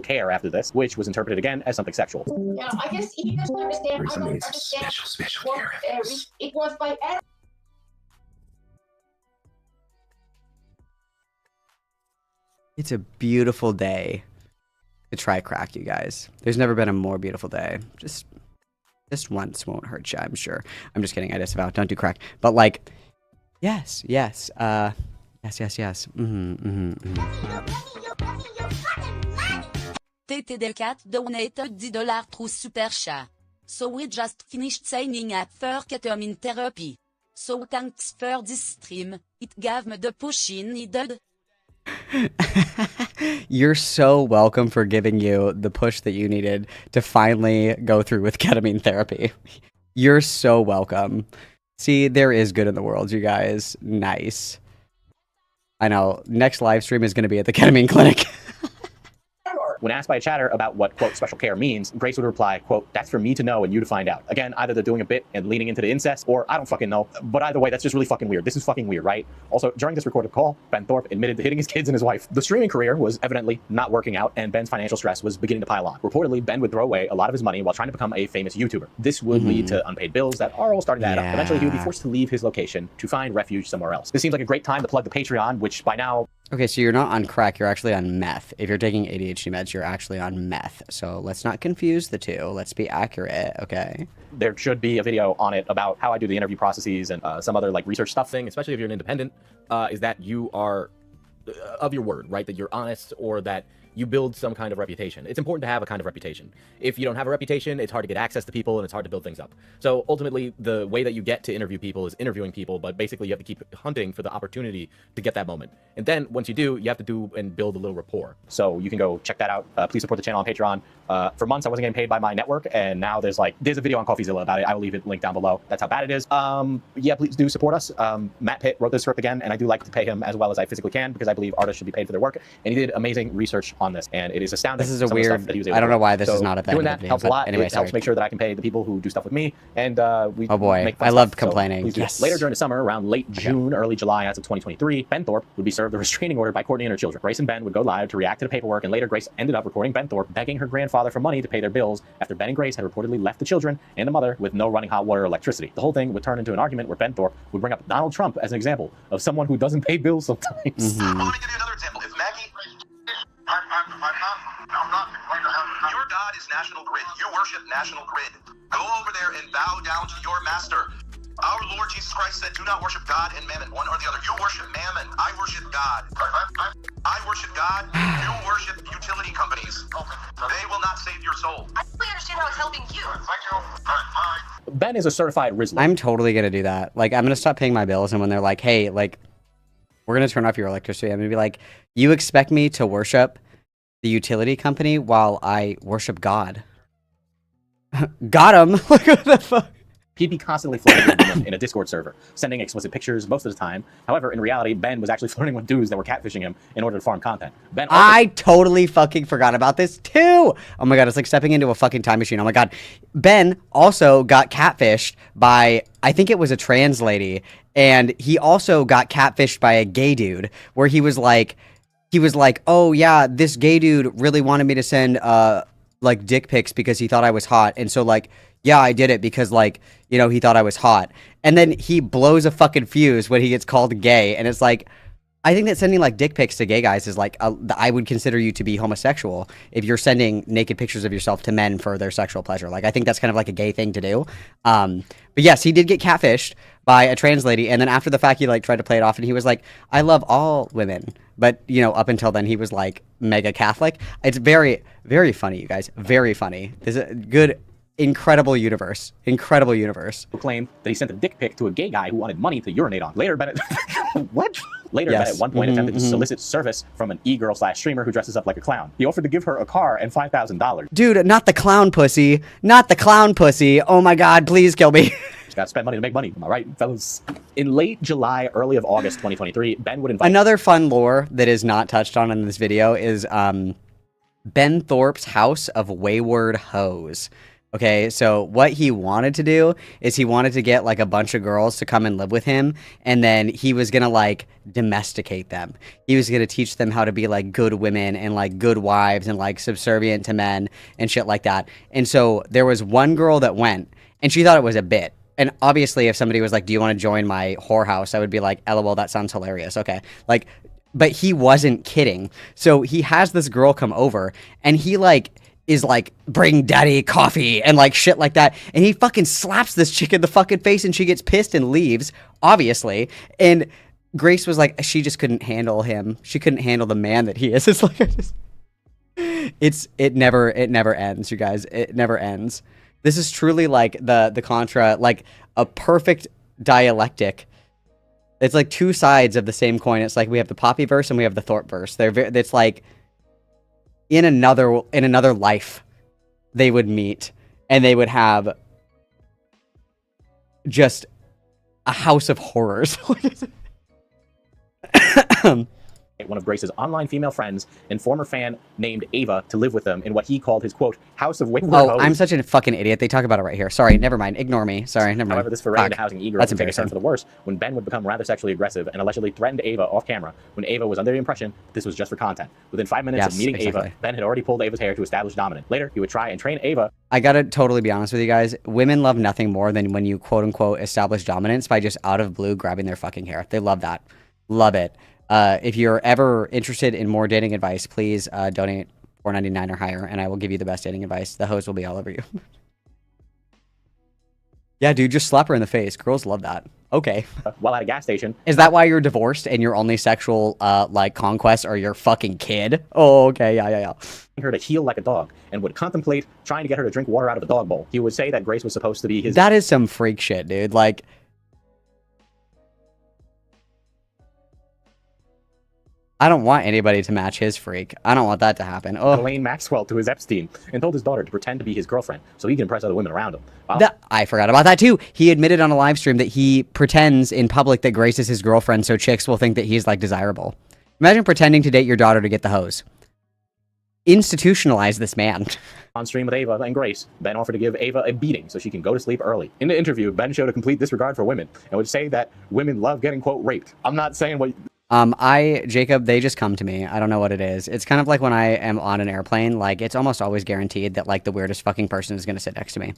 Speaker 4: care after this, which was interpreted again as something sexual.
Speaker 8: Yeah, I guess you just understand.
Speaker 4: Grace,
Speaker 8: I don't
Speaker 4: needs
Speaker 8: understand
Speaker 4: special
Speaker 8: what,
Speaker 4: care
Speaker 8: it was by error.
Speaker 1: It's a beautiful day to try crack, you guys. There's never been a more beautiful day. Just once won't hurt you, I'm sure. I'm just kidding. I disavow. Don't do crack. But like, yes. Yes.
Speaker 16: TTD4 donated $10 through Super Chat. So we just finished signing up for ketamine therapy. So thanks for this stream. It gave me the push I needed.
Speaker 1: You're so welcome for giving you the push that you needed to finally go through with ketamine therapy. You're so welcome. See, there is good in the world, you guys. Nice. I know. Next live stream is going to be at the ketamine clinic.
Speaker 4: When asked by a chatter about what, quote, special care means, Grace would reply, quote, that's for me to know and you to find out. Again, either they're doing a bit and leaning into the incest, or I don't fucking know. But either way, that's just really fucking weird. This is fucking weird, right? Also, during this recorded call, Ben Thorp admitted to hitting his kids and his wife. The streaming career was evidently not working out, and Ben's financial stress was beginning to pile on. Reportedly, Ben would throw away a lot of his money while trying to become a famous YouTuber. This would lead to unpaid bills that are all starting to add up. Eventually, he would be forced to leave his location to find refuge somewhere else. This seems like a great time to plug the Patreon, which by now...
Speaker 1: Okay, so you're not on crack, you're actually on meth. If you're taking ADHD meds, you're actually on meth. So let's not confuse the two. Let's be accurate, okay?
Speaker 4: There should be a video on it about how I do the interview processes and some other like research stuff thing, especially if you're an independent, is that you are of your word, right? That you're honest, or that you build some kind of reputation. It's important to have a kind of reputation. If you don't have a reputation, it's hard to get access to people and it's hard to build things up. So ultimately, the way that you get to interview people is interviewing people, but basically you have to keep hunting for the opportunity to get that moment. And then once you do, you have to do and build a little rapport. So you can go check that out. Please support the channel on Patreon. For months, I wasn't getting paid by my network, and now there's a video on CoffeeZilla about it. I will leave it linked down below. That's how bad it is. Yeah, please do support us. Matt Pitt wrote this script again, and I do like to pay him as well as I physically can because I believe artists should be paid for their work. And he did amazing research on this, and it is astounding.
Speaker 1: This is a weird. I don't know why this is not a thing.
Speaker 4: Doing that helps a lot. Anyway, it helps make sure that I can pay the people who do stuff with me, and we.
Speaker 1: Oh boy, I loved complaining.
Speaker 4: Yes. Later during the summer, around late June, early July, as of 2023, Ben Thorp would be served a restraining order by Courtney and her children. Grace and Ben would go live to react to the paperwork, and later Grace ended up recording Ben Thorp begging her grandfather for money to pay their bills after Ben and Grace had reportedly left the children and the mother with no running hot water or electricity. The whole thing would turn into an argument where Ben Thorp would bring up Donald Trump as an example of someone who doesn't pay bills sometimes.
Speaker 7: I'm going to give you another example. If Maggie... I'm not going to have... Your God is National Grid. You worship National Grid. Go over there and bow down to your master. Our Lord Jesus Christ said, do not worship God and mammon, one or the other. You worship mammon. I worship God. I worship God. You worship utility companies. They will not save your soul. I don't understand how it's helping you. Thank you.
Speaker 4: Ben is a certified Rizzler.
Speaker 1: I'm totally going to do that. Like, I'm going to stop paying my bills, and when they're like, hey, like, we're going to turn off your electricity, I'm going to be like, you expect me to worship the utility company while I worship God? Got him. Like, what the fuck?
Speaker 4: He'd be constantly flirting with them in a Discord server, sending explicit pictures most of the time. However, in reality, Ben was actually flirting with dudes that were catfishing him in order to farm content. Ben also
Speaker 1: I totally fucking forgot about this too. Oh my god, it's like stepping into a fucking time machine. Oh my god. Ben also got catfished by, I think it was a trans lady, and he also got catfished by a gay dude where he was like, oh yeah, this gay dude really wanted me to send like dick pics because he thought I was hot, and so like, yeah, I did it because, like, you know, he thought I was hot. And then he blows a fucking fuse when he gets called gay. And it's like, I think that sending, like, dick pics to gay guys is, like, I would consider you to be homosexual if you're sending naked pictures of yourself to men for their sexual pleasure. Like, I think that's kind of like a gay thing to do. But yes, he did get catfished by a trans lady. And then after the fact, he, like, tried to play it off. And he was like, I love all women. But, you know, up until then, he was, like, mega Catholic. It's very, very funny, you guys. Very funny. There's a good... Incredible universe. Incredible universe.
Speaker 4: Claimed that he sent a dick pic to a gay guy who wanted money to urinate on. Later, Bennett... What? Later,
Speaker 1: Yes.
Speaker 4: Bennett at one point attempted to solicit service from an e-girl/streamer who dresses up like a clown. He offered to give her a car and $5,000.
Speaker 1: Dude, not the clown pussy. Not the clown pussy. Oh my god, please kill me.
Speaker 4: Gotta spend money to make money. Am I right, fellas? In late July, early of August 2023, Ben would invite...
Speaker 1: Another fun lore that is not touched on in this video is Ben Thorp's House of Wayward Hoes. Okay, so what he wanted to do is he wanted to get, like, a bunch of girls to come and live with him, and then he was gonna, like, domesticate them. He was gonna teach them how to be, like, good women and, like, good wives and, like, subservient to men and shit like that. And so there was one girl that went, and she thought it was a bit. And obviously, if somebody was like, do you want to join my whorehouse? I would be like, LOL, that sounds hilarious. Okay, like, but he wasn't kidding. So he has this girl come over, and he, like... is like, bring daddy coffee and like shit like that. And he fucking slaps this chick in the fucking face and she gets pissed and leaves, obviously. And Grace was like, she just couldn't handle him. She couldn't handle the man that he is. It's like, it never ends, you guys. It never ends. This is truly like the contra, like a perfect dialectic. It's like two sides of the same coin. It's like we have the Poppy verse and we have the Thorp verse. It's like, in another life, they would meet, and they would have just a house of horrors.
Speaker 4: One of Grace's online female friends and former fan named Ava to live with them in what he called his, quote, House of Wayward Hoes.
Speaker 1: Oh, I'm such a fucking idiot. They talk about it right here. Sorry, never mind. Ignore me. Sorry, never mind.
Speaker 4: However, this foray into housing e-girls
Speaker 1: That's
Speaker 4: would take a turn
Speaker 1: embarrassing.
Speaker 4: for the worse when Ben would become rather sexually aggressive and allegedly threatened Ava off camera when Ava was under the impression this was just for content. Within 5 minutes of meeting Ava, Ben had already pulled Ava's hair to establish dominance. Later, he would try and train Ava.
Speaker 1: I gotta totally be honest with you guys. Women love nothing more than when you quote-unquote establish dominance by just out of blue grabbing their fucking hair. They love that. Love it. If you're ever interested in more dating advice, please donate $4.99 or higher, and I will give you the best dating advice. The hose will be all over you. Yeah, dude, just slap her in the face. Girls love that. Okay.
Speaker 4: While at a gas station.
Speaker 1: Is that why you're divorced and your only sexual like conquests are your fucking kid? Oh, okay, yeah.
Speaker 4: Her to heel like a dog and would contemplate trying to get her to drink water out of a dog bowl. He would say that Grace was supposed to be his.
Speaker 1: That is some freak shit, dude. Like, I don't want anybody to match his freak. I don't want that to happen. Oh,
Speaker 4: Elaine Maxwell to his Epstein and told his daughter to pretend to be his girlfriend so he can impress other women around him.
Speaker 1: I forgot about that too. He admitted on a live stream that he pretends in public that Grace is his girlfriend so chicks will think that he's like desirable. Imagine pretending to date your daughter to get the hose. Institutionalize this man.
Speaker 4: On stream with Ava and Grace, Ben offered to give Ava a beating so she can go to sleep early. In the interview, Ben showed a complete disregard for women and would say that women love getting, quote, raped. I'm not saying what...
Speaker 1: Jacob, they just come to me. I don't know what it is. It's kind of like when I am on an airplane, like, it's almost always guaranteed that, like, the weirdest fucking person is going to sit next to me.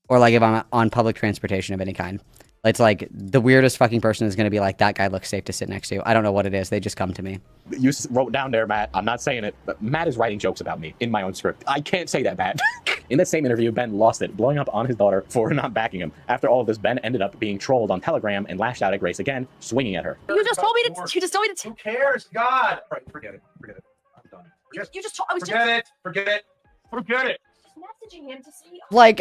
Speaker 1: Or, like, if I'm on public transportation of any kind. It's like, the weirdest fucking person is going to be like, that guy looks safe to sit next to. I don't know what it is. They just come to me.
Speaker 4: You wrote down there, Matt. I'm not saying it, but Matt is writing jokes about me in my own script. I can't say that, Matt. In that same interview, Ben lost it, blowing up on his daughter for not backing him. After all of this, Ben ended up being trolled on Telegram and lashed out at Grace again, swinging at her.
Speaker 6: You just told me to. You just told me to.
Speaker 19: Who cares? God. Right, forget it. Forget it. I'm done.
Speaker 6: You just told. I was
Speaker 19: Forget it. Forget it. Forget it.
Speaker 6: messaging him to see.
Speaker 1: Like,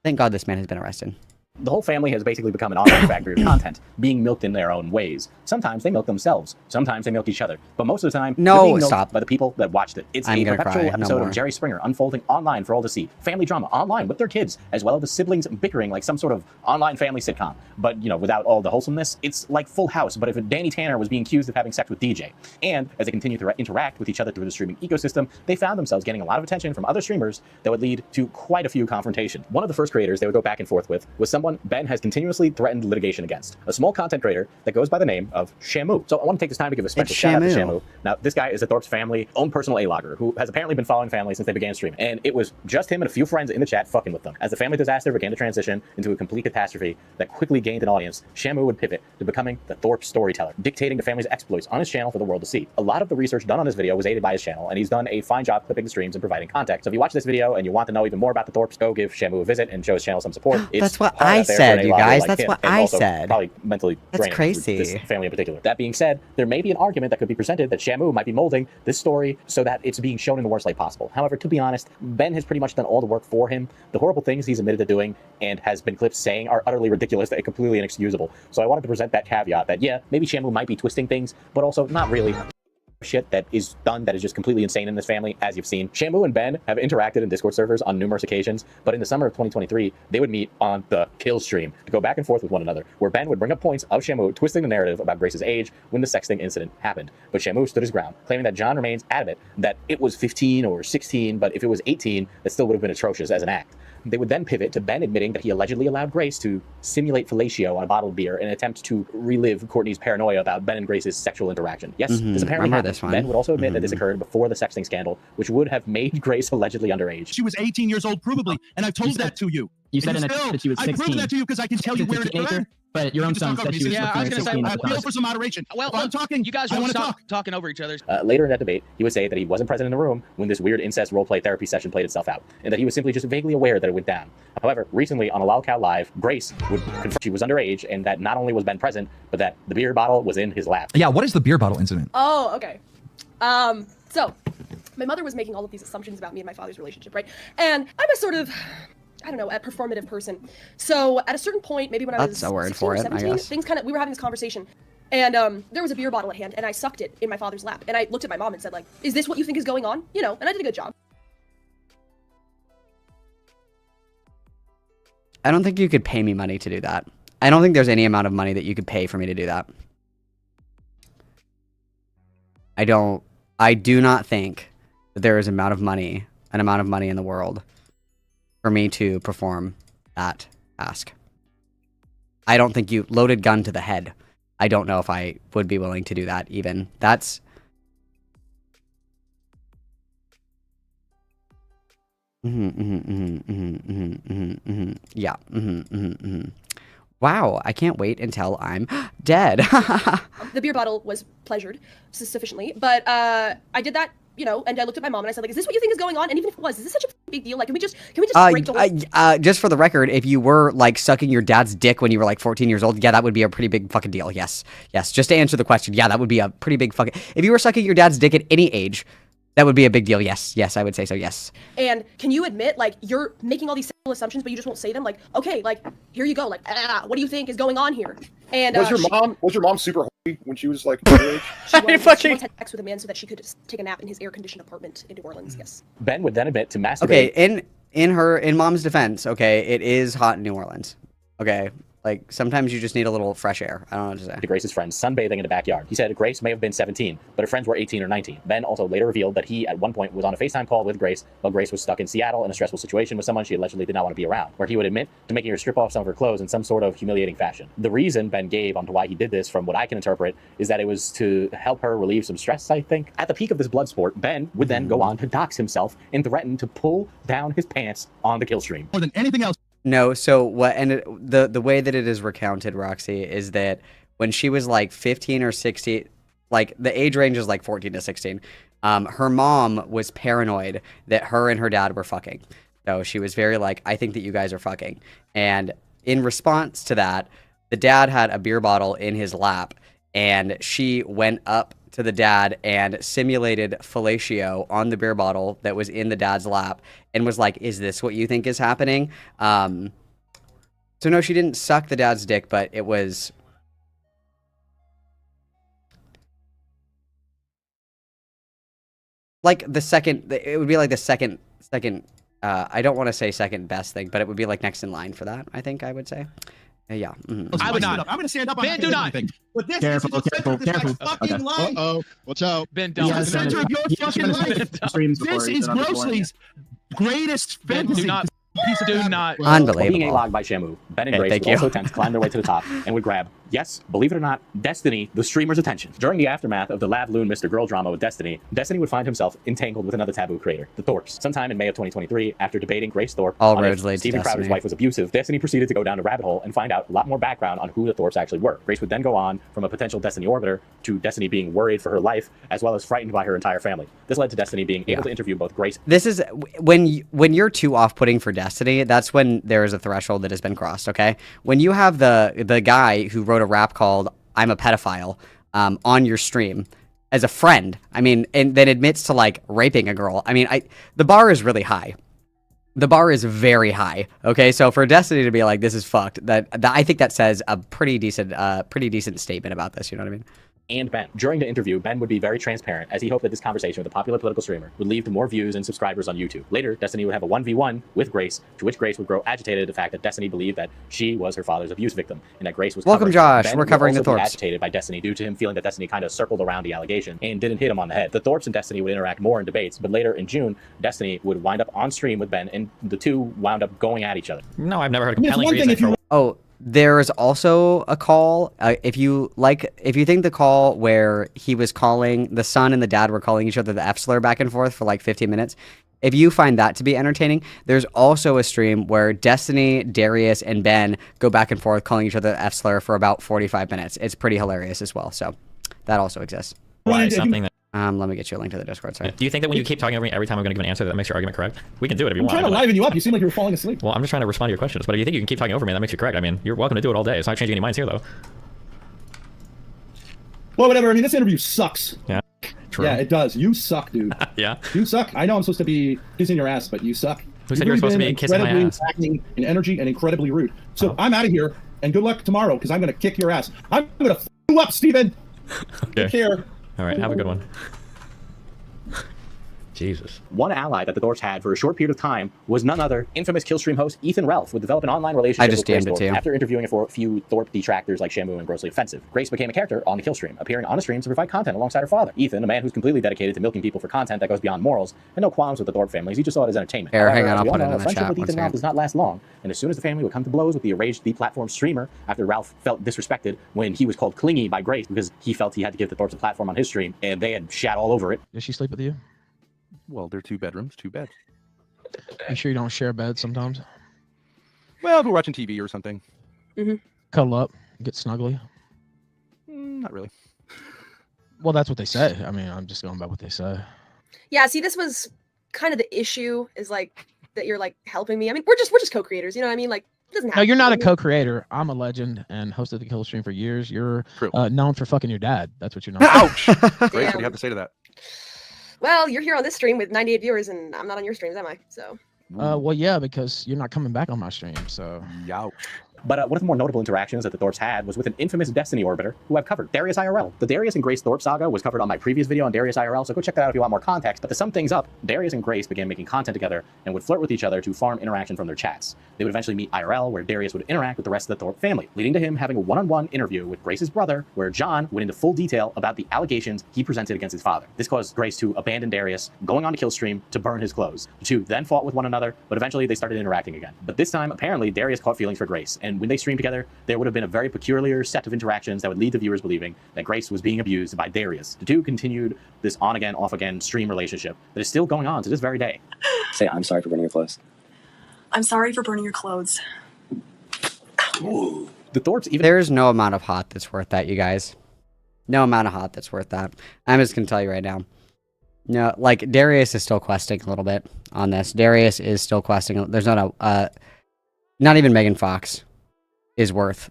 Speaker 1: thank God this man has been arrested.
Speaker 4: The whole family has basically become an online factory of content, being milked in their own ways. Sometimes they milk themselves. Sometimes they milk each other. But most of the time, they're being milked by the people that watched it. It's a perpetual episode of Jerry Springer unfolding online for all to see. Family drama online with their kids, as well as the siblings bickering like some sort of online family sitcom. But, you know, without all the wholesomeness, it's like Full House, but if Danny Tanner was being accused of having sex with DJ. And as they continue to interact with each other through the streaming ecosystem, they found themselves getting a lot of attention from other streamers that would lead to quite a few confrontations. One of the first creators they would go back and forth with was someone Ben has continuously threatened litigation against, a small content creator that goes by the name of Shamu. So I want to take this time to give a special shout out to Shamu. Now, this guy is the Thorp's family own personal A-logger who has apparently been following family since they began streaming. And it was just him and a few friends in the chat fucking with them. As the family disaster began to transition into a complete catastrophe that quickly gained an audience, Shamu would pivot to becoming the Thorp storyteller, dictating the family's exploits on his channel for the world to see. A lot of the research done on this video was aided by his channel, and he's done a fine job clipping the streams and providing context. So if you watch this video and you want to know even more about the Thorps, go give Shamu a visit and show his channel some support.
Speaker 1: That's what I said, you guys. That's what I said.
Speaker 4: Probably mentally
Speaker 1: That's
Speaker 4: draining
Speaker 1: crazy.
Speaker 4: This family in particular. That being said, there may be an argument that could be presented that Shamu might be molding this story so that it's being shown in the worst light possible. However, to be honest, Ben has pretty much done all the work for him. The horrible things he's admitted to doing and has been clipped saying are utterly ridiculous and completely inexcusable. So I wanted to present that caveat that, yeah, maybe Shamu might be twisting things, but also not really. Shit that is done that is just completely insane in this family, as you've seen. Shamu and Ben have interacted in Discord servers on numerous occasions, but in the summer of 2023, they would meet on the kill stream to go back and forth with one another, where Ben would bring up points of Shamu twisting the narrative about Grace's age when the sexting incident happened. But Shamu stood his ground, claiming that John remains adamant that it was 15 or 16, but if it was 18, that still would have been atrocious as an act. They would then pivot to Ben admitting that he allegedly allowed Grace to simulate fellatio on a bottle of beer in an attempt to relive Courtney's paranoia about Ben and Grace's sexual interaction. Yes, this apparently happened. Ben would also admit that this occurred before the sexting scandal, which would have made Grace allegedly underage.
Speaker 14: She was 18 years old, provably, and I've told that to you.
Speaker 15: You said in a text that she was 16.
Speaker 14: I proved that to you because I can tell you where it occurred.
Speaker 15: But your own son said she was 16 at the time.
Speaker 14: For some moderation.
Speaker 23: Well,
Speaker 14: I'm talking.
Speaker 23: You guys want to stop talking over each other.
Speaker 4: Later in that debate, he would say that he wasn't present in the room when this weird incest roleplay therapy session played itself out, and that he was simply just vaguely aware that it went down. However, recently on a Lolcow Live, Grace would confirm she was underage and that not only was Ben present, but that the beer bottle was in his lap.
Speaker 24: Yeah, what is the beer bottle incident?
Speaker 3: Oh, okay. So my mother was making all of these assumptions about me and my father's relationship, right? And I'm a sort of, I don't know, a performative person. So at a certain point, maybe when I was 16 or 17, things kind of, we were having this conversation. And there was a beer bottle at hand, and I sucked it in my father's lap. And I looked at my mom and said, like, is this what you think is going on? You know, and I did a good job.
Speaker 1: I don't think you could pay me money to do that. I don't think there's any amount of money that you could pay for me to do that. I do not think that there is an amount of money in the world for me to perform that task. I don't think you loaded gun to the head. I don't know if I would be willing to do that even. That's yeah. Wow, I can't wait until I'm dead.
Speaker 3: The beer bottle was pleasured sufficiently, but I did that you know, and I looked at my mom and I said, like, is this what you think is going on? And even if it was, is this such a big deal? Like, can we just break the whole...
Speaker 1: Just for the record, if you were like sucking your dad's dick when you were like 14 years old, yeah, that would be a pretty big fucking deal. Yes. Just to answer the question, yeah, that would be a pretty big fucking... If you were sucking your dad's dick at any age, that would be a big deal. Yes, I would say so, yes.
Speaker 3: And can you admit, like, you're making all these sexual assumptions, but you just won't say them? Like, okay, like, here you go. Like, what do you think is going on here? And
Speaker 12: was your mom super horny when she was like your age?
Speaker 3: She once had sex with a man so that she could just take a nap in his air-conditioned apartment in New Orleans. Yes.
Speaker 4: Ben would then admit to masturbating.
Speaker 1: Okay, in mom's defense, okay, it is hot in New Orleans. Okay. Like, sometimes you just need a little fresh air. I don't know what to say.
Speaker 4: To Grace's friends sunbathing in the backyard. He said Grace may have been 17, but her friends were 18 or 19. Ben also later revealed that he, at one point, was on a FaceTime call with Grace while Grace was stuck in Seattle in a stressful situation with someone she allegedly did not want to be around, where he would admit to making her strip off some of her clothes in some sort of humiliating fashion. The reason Ben gave onto why he did this, from what I can interpret, is that it was to help her relieve some stress, I think. At the peak of this blood sport, Ben would then go on to dox himself and threaten to pull down his pants on the kill stream.
Speaker 14: More than anything else.
Speaker 1: No, so what, and the way that it is recounted, Roxy, is that when she was like 15 or 16, like the age range is like 14 to 16, her mom was paranoid that her and her dad were fucking. So she was very like, I think that you guys are fucking. And in response to that, the dad had a beer bottle in his lap, and she went up to the dad and simulated fellatio on the beer bottle that was in the dad's lap and was like, is this what you think is happening? So no, she didn't suck the dad's dick, but it was... like the second, it would be like the second, I don't want to say second best thing, but it would be like next in line for that, I think I would say. Yeah. Mm-hmm.
Speaker 14: I would not. I'm going to stand up. Ben, do not. But this is the center of this guy's fucking life.
Speaker 12: Uh-oh. Watch out.
Speaker 23: Ben, don't.
Speaker 14: The center of your fucking life. This is Grossly's greatest fantasy.
Speaker 23: Do not.
Speaker 1: Unbelievable.
Speaker 4: Being A-logged by Shamu, Ben and Grace would also attempt to climb their way to the top and would grab, yes, believe it or not, Destiny, the streamer's attention. During the aftermath of the Lav Loon Mr. Girl drama with Destiny, Destiny would find himself entangled with another taboo creator, the Thorps. Sometime in May of 2023, after debating Grace Thorp
Speaker 1: all
Speaker 4: on
Speaker 1: roads
Speaker 4: if
Speaker 1: lead to
Speaker 4: Steven Crowder's
Speaker 1: Destiny.
Speaker 4: wife was abusive, Destiny proceeded to go down a rabbit hole and find out a lot more background on who the Thorps actually were. Grace would then go on from a potential Destiny orbiter to Destiny being worried for her life, as well as frightened by her entire family. This led to Destiny being able to interview both Grace.
Speaker 1: This is when you're too off-putting for Destiny, that's when there is a threshold that has been crossed, okay? When you have the guy who wrote a rap called I'm a pedophile on your stream as a friend, I mean, and then admits to like raping a girl, I mean, the bar is really high. The bar is very high, okay? So for Destiny to be like, this is fucked, that I think that says a pretty decent statement about this, you know what I mean?
Speaker 4: And Ben. During the interview, Ben would be very transparent, as he hoped that this conversation with a popular political streamer would lead to more views and subscribers on YouTube. Later, Destiny would have a 1v1 with Grace, to which Grace would grow agitated at the fact that Destiny believed that she was her father's abuse victim, and that Grace was
Speaker 1: Welcome, Josh.
Speaker 4: Ben
Speaker 1: We're covering the
Speaker 4: would also be
Speaker 1: Thorps.
Speaker 4: agitated by Destiny due to him feeling that Destiny kind of circled around the allegation and didn't hit him on the head. The Thorps and Destiny would interact more in debates, but later in June, Destiny would wind up on stream with Ben, and the two wound up going at each other.
Speaker 11: No, I've never heard a compelling reason for...
Speaker 1: Oh, there is also a call, if you think the call where he was calling, the son and the dad were calling each other the F slur back and forth for like 15 minutes, if you find that to be entertaining, there's also a stream where Destiny, Darius, and Ben go back and forth calling each other the F slur for about 45 minutes. It's pretty hilarious as well, so that also exists.
Speaker 11: Why something that...
Speaker 1: Let me get you a link to the Discord, sorry.
Speaker 11: Do you think that when you keep talking over me every time I'm going to give an answer that makes your argument correct? We can do it if you want.
Speaker 9: I'm trying to liven you up. You seem like you were falling asleep.
Speaker 11: Well, I'm just trying to respond to your questions. But if you think you can keep talking over me, that makes you correct. I mean, you're welcome to do it all day. It's not changing any minds here, though.
Speaker 9: Well, whatever. I mean, this interview sucks.
Speaker 11: Yeah. True.
Speaker 9: Yeah, it does. You suck, dude.
Speaker 11: Yeah.
Speaker 9: You suck. I know I'm supposed to be kissing your ass, but you suck.
Speaker 11: Who said you were supposed to be kissing my ass?
Speaker 9: Lacking in energy and incredibly rude. So I'm out of here, and good luck tomorrow, because I'm going to kick your ass. I'm going to f you up, Steven.
Speaker 11: Okay.
Speaker 9: Take care.
Speaker 11: All right. Have a good one. Jesus.
Speaker 4: One ally that the Thorps had for a short period of time was none other, infamous Killstream host Ethan Ralph would develop an online relationship with Grace Thorp after interviewing a few Thorp detractors like Shamu and Grossly Offensive. Grace became a character on the Killstream, appearing on a stream to provide content alongside her father. Ethan, a man who's completely dedicated to milking people for content that goes beyond morals, and no qualms with the Thorp families, he just saw it as entertainment.
Speaker 1: Here, hang
Speaker 4: However,
Speaker 1: on,
Speaker 4: as
Speaker 1: I'll
Speaker 4: we all
Speaker 1: put it
Speaker 4: know,
Speaker 1: in the
Speaker 4: friendship
Speaker 1: chat
Speaker 4: with
Speaker 1: one
Speaker 4: Ethan Ralph
Speaker 1: second.
Speaker 4: does not last long, and as soon as the family would come to blows with the enraged platform streamer after Ralph felt disrespected when he was called clingy by Grace because he felt he had to give the Thorps a platform on his stream, and they had shat all over it.
Speaker 5: Does she sleep with you? Well, they're 2 bedrooms, 2 beds.
Speaker 17: You sure you don't share beds sometimes?
Speaker 5: Well, if we're watching TV or something.
Speaker 17: Cuddle up, get snuggly.
Speaker 5: Not really.
Speaker 17: Well, that's what they say. I mean, I'm just going by what they say.
Speaker 3: Yeah, see, this was kind of the issue, is like that you're like helping me. I mean, we're just co-creators, you know what I mean? Like, it doesn't
Speaker 17: No,
Speaker 3: have
Speaker 17: you're
Speaker 3: to
Speaker 17: not a
Speaker 3: be.
Speaker 17: co-creator. I'm a legend and hosted the Kill Stream for years. You're known for fucking your dad. That's what you're known for.
Speaker 5: Ouch! Grace, what do you have to say to that?
Speaker 3: Well, you're here on this stream with 98 viewers, and I'm not on your streams, am I? So.
Speaker 17: Well, yeah, because you're not coming back on my stream, so.
Speaker 5: Youch.
Speaker 4: But one of the more notable interactions that the Thorps had was with an infamous Destiny orbiter who I've covered, Darius IRL. The Darius and Grace Thorp saga was covered on my previous video on Darius IRL, so go check that out if you want more context. But to sum things up, Darius and Grace began making content together and would flirt with each other to farm interaction from their chats. They would eventually meet IRL, where Darius would interact with the rest of the Thorp family, leading to him having a one-on-one interview with Grace's brother, where John went into full detail about the allegations he presented against his father. This caused Grace to abandon Darius, going on to Killstream to burn his clothes. The two then fought with one another, but eventually they started interacting again. But this time, apparently, Darius caught feelings for Grace, and when they streamed together, there would have been a very peculiar set of interactions that would lead the viewers believing that Grace was being abused by Darius. The two continued this on-again, off-again stream relationship that is still going on to this very day.
Speaker 10: Say, I'm sorry for burning your clothes.
Speaker 6: I'm sorry for burning your clothes.
Speaker 4: The Thorps even...
Speaker 1: There's no amount of hot that's worth that, you guys. No amount of hot that's worth that. I'm just going to tell you right now. No, like, Darius is still questing a little bit on this. Darius is still questing. There's not a... not even Megan Fox is worth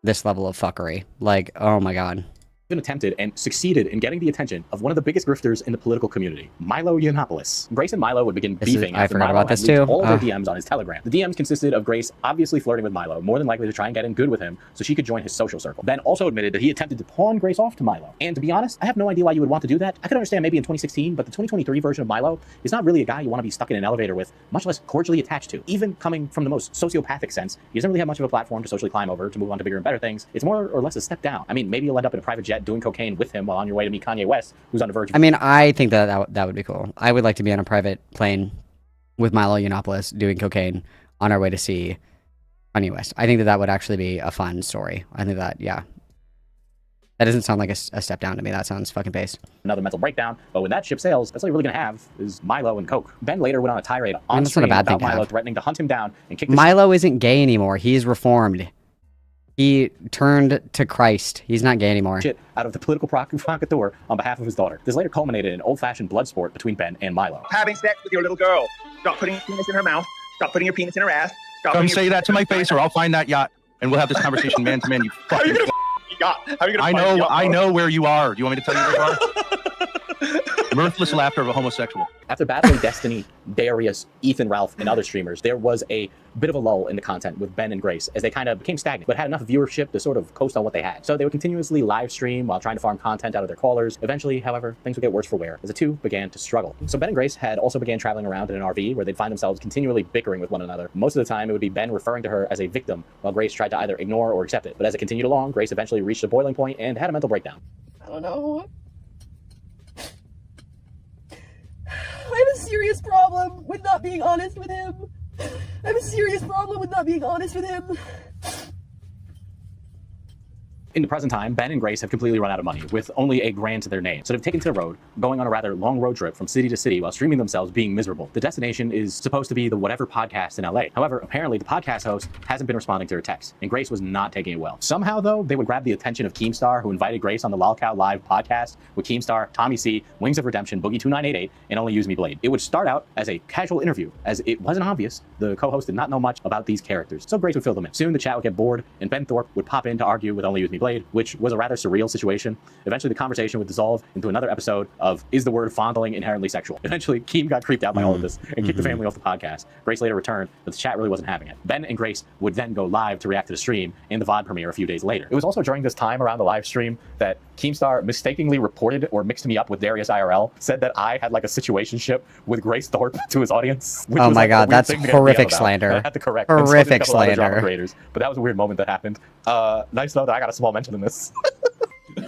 Speaker 1: this level of fuckery. Like, oh my god.
Speaker 4: Even attempted and succeeded in getting the attention of one of the biggest grifters in the political community, Milo Yiannopoulos. Grace and Milo would begin beefing
Speaker 1: I
Speaker 4: after
Speaker 1: forgot
Speaker 4: Milo
Speaker 1: about
Speaker 4: had
Speaker 1: this
Speaker 4: leaked
Speaker 1: too.
Speaker 4: all of their DMs on his Telegram. The DMs consisted of Grace obviously flirting with Milo, more than likely to try and get in good with him so she could join his social circle. Ben also admitted that he attempted to pawn Grace off to Milo. And to be honest, I have no idea why you would want to do that. I could understand maybe in 2016, but the 2023 version of Milo is not really a guy you want to be stuck in an elevator with, much less cordially attached to. Even coming from the most sociopathic sense, he doesn't really have much of a platform to socially climb over to move on to bigger and better things. It's more or less a step down. I mean, maybe you'll end up in a private jet doing cocaine with him while on your way to meet Kanye West, who's on the verge of...
Speaker 1: I mean, I think that would be cool. I would like to be on a private plane with Milo Yiannopoulos doing cocaine on our way to see Kanye West. I think that would actually be a fun story. I think that, yeah. That doesn't sound like a step down to me. That sounds fucking base.
Speaker 4: Another mental breakdown, but when that ship sails, that's all you're really gonna have is Milo and Coke. Ben later went on a tirade on
Speaker 1: That's not a
Speaker 4: stream
Speaker 1: bad thing
Speaker 4: about
Speaker 1: to
Speaker 4: Milo
Speaker 1: have.
Speaker 4: threatening to hunt him down and kick the
Speaker 1: Milo isn't gay anymore. He's reformed. He turned to Christ. He's not gay anymore.
Speaker 4: shit out of the political provocateur on behalf of his daughter. This later culminated in an old-fashioned blood sport between Ben and Milo.
Speaker 19: Having sex with your little girl. Stop putting your penis in her mouth. Stop putting your penis in her ass. Stop
Speaker 5: Come
Speaker 19: putting
Speaker 5: say that to my face, or I'll find that yacht, and we'll have this conversation man to man. You fucking. I know where you are. Do you want me to tell you where you are? Mirthless laughter of a homosexual.
Speaker 4: After battling Destiny, Darius, Ethan, Ralph, and other streamers, there was a bit of a lull in the content with Ben and Grace as they kind of became stagnant, but had enough viewership to sort of coast on what they had. So they would continuously live stream while trying to farm content out of their callers. Eventually, however, things would get worse for wear as the two began to struggle. So Ben and Grace had also began traveling around in an RV where they'd find themselves continually bickering with one another. Most of the time, it would be Ben referring to her as a victim while Grace tried to either ignore or accept it. But as it continued along, Grace eventually reached a boiling point and had a mental breakdown.
Speaker 6: I don't know. I have a serious problem with not being honest with him. I have a serious problem with not being honest with him.
Speaker 4: In the present time, Ben and Grace have completely run out of money, with only $1,000 to their name. So they've taken to the road, going on a rather long road trip from city to city while streaming themselves being miserable. The destination is supposed to be the Whatever podcast in LA. However, apparently the podcast host hasn't been responding to her texts, and Grace was not taking it well. Somehow, though, they would grab the attention of Keemstar, who invited Grace on the Lolcow Live podcast with Keemstar, Tommy C, Wings of Redemption, Boogie2988, and Only Use Me Blade. It would start out as a casual interview, as it wasn't obvious. The co-host did not know much about these characters, so Grace would fill them in. Soon, the chat would get bored, and Ben Thorp would pop in to argue with Only Use Me Blade, which was a rather surreal situation. Eventually, the conversation would dissolve into another episode of Is the Word Fondling Inherently Sexual? Eventually, Keem got creeped out by all of this and kicked the family off the podcast. Grace later returned, but the chat really wasn't having it. Ben and Grace would then go live to react to the stream and the VOD premiere a few days later. It was also during this time around the live stream that Keemstar mistakenly reported or mixed me up with Darius IRL, said that I had like a situationship with Grace Thorp to his audience.
Speaker 1: Oh my god, that's horrific slander.
Speaker 4: I had to correct
Speaker 1: horrific slander.
Speaker 4: But that was a weird moment that happened. Nice to know that I got a small mention in this.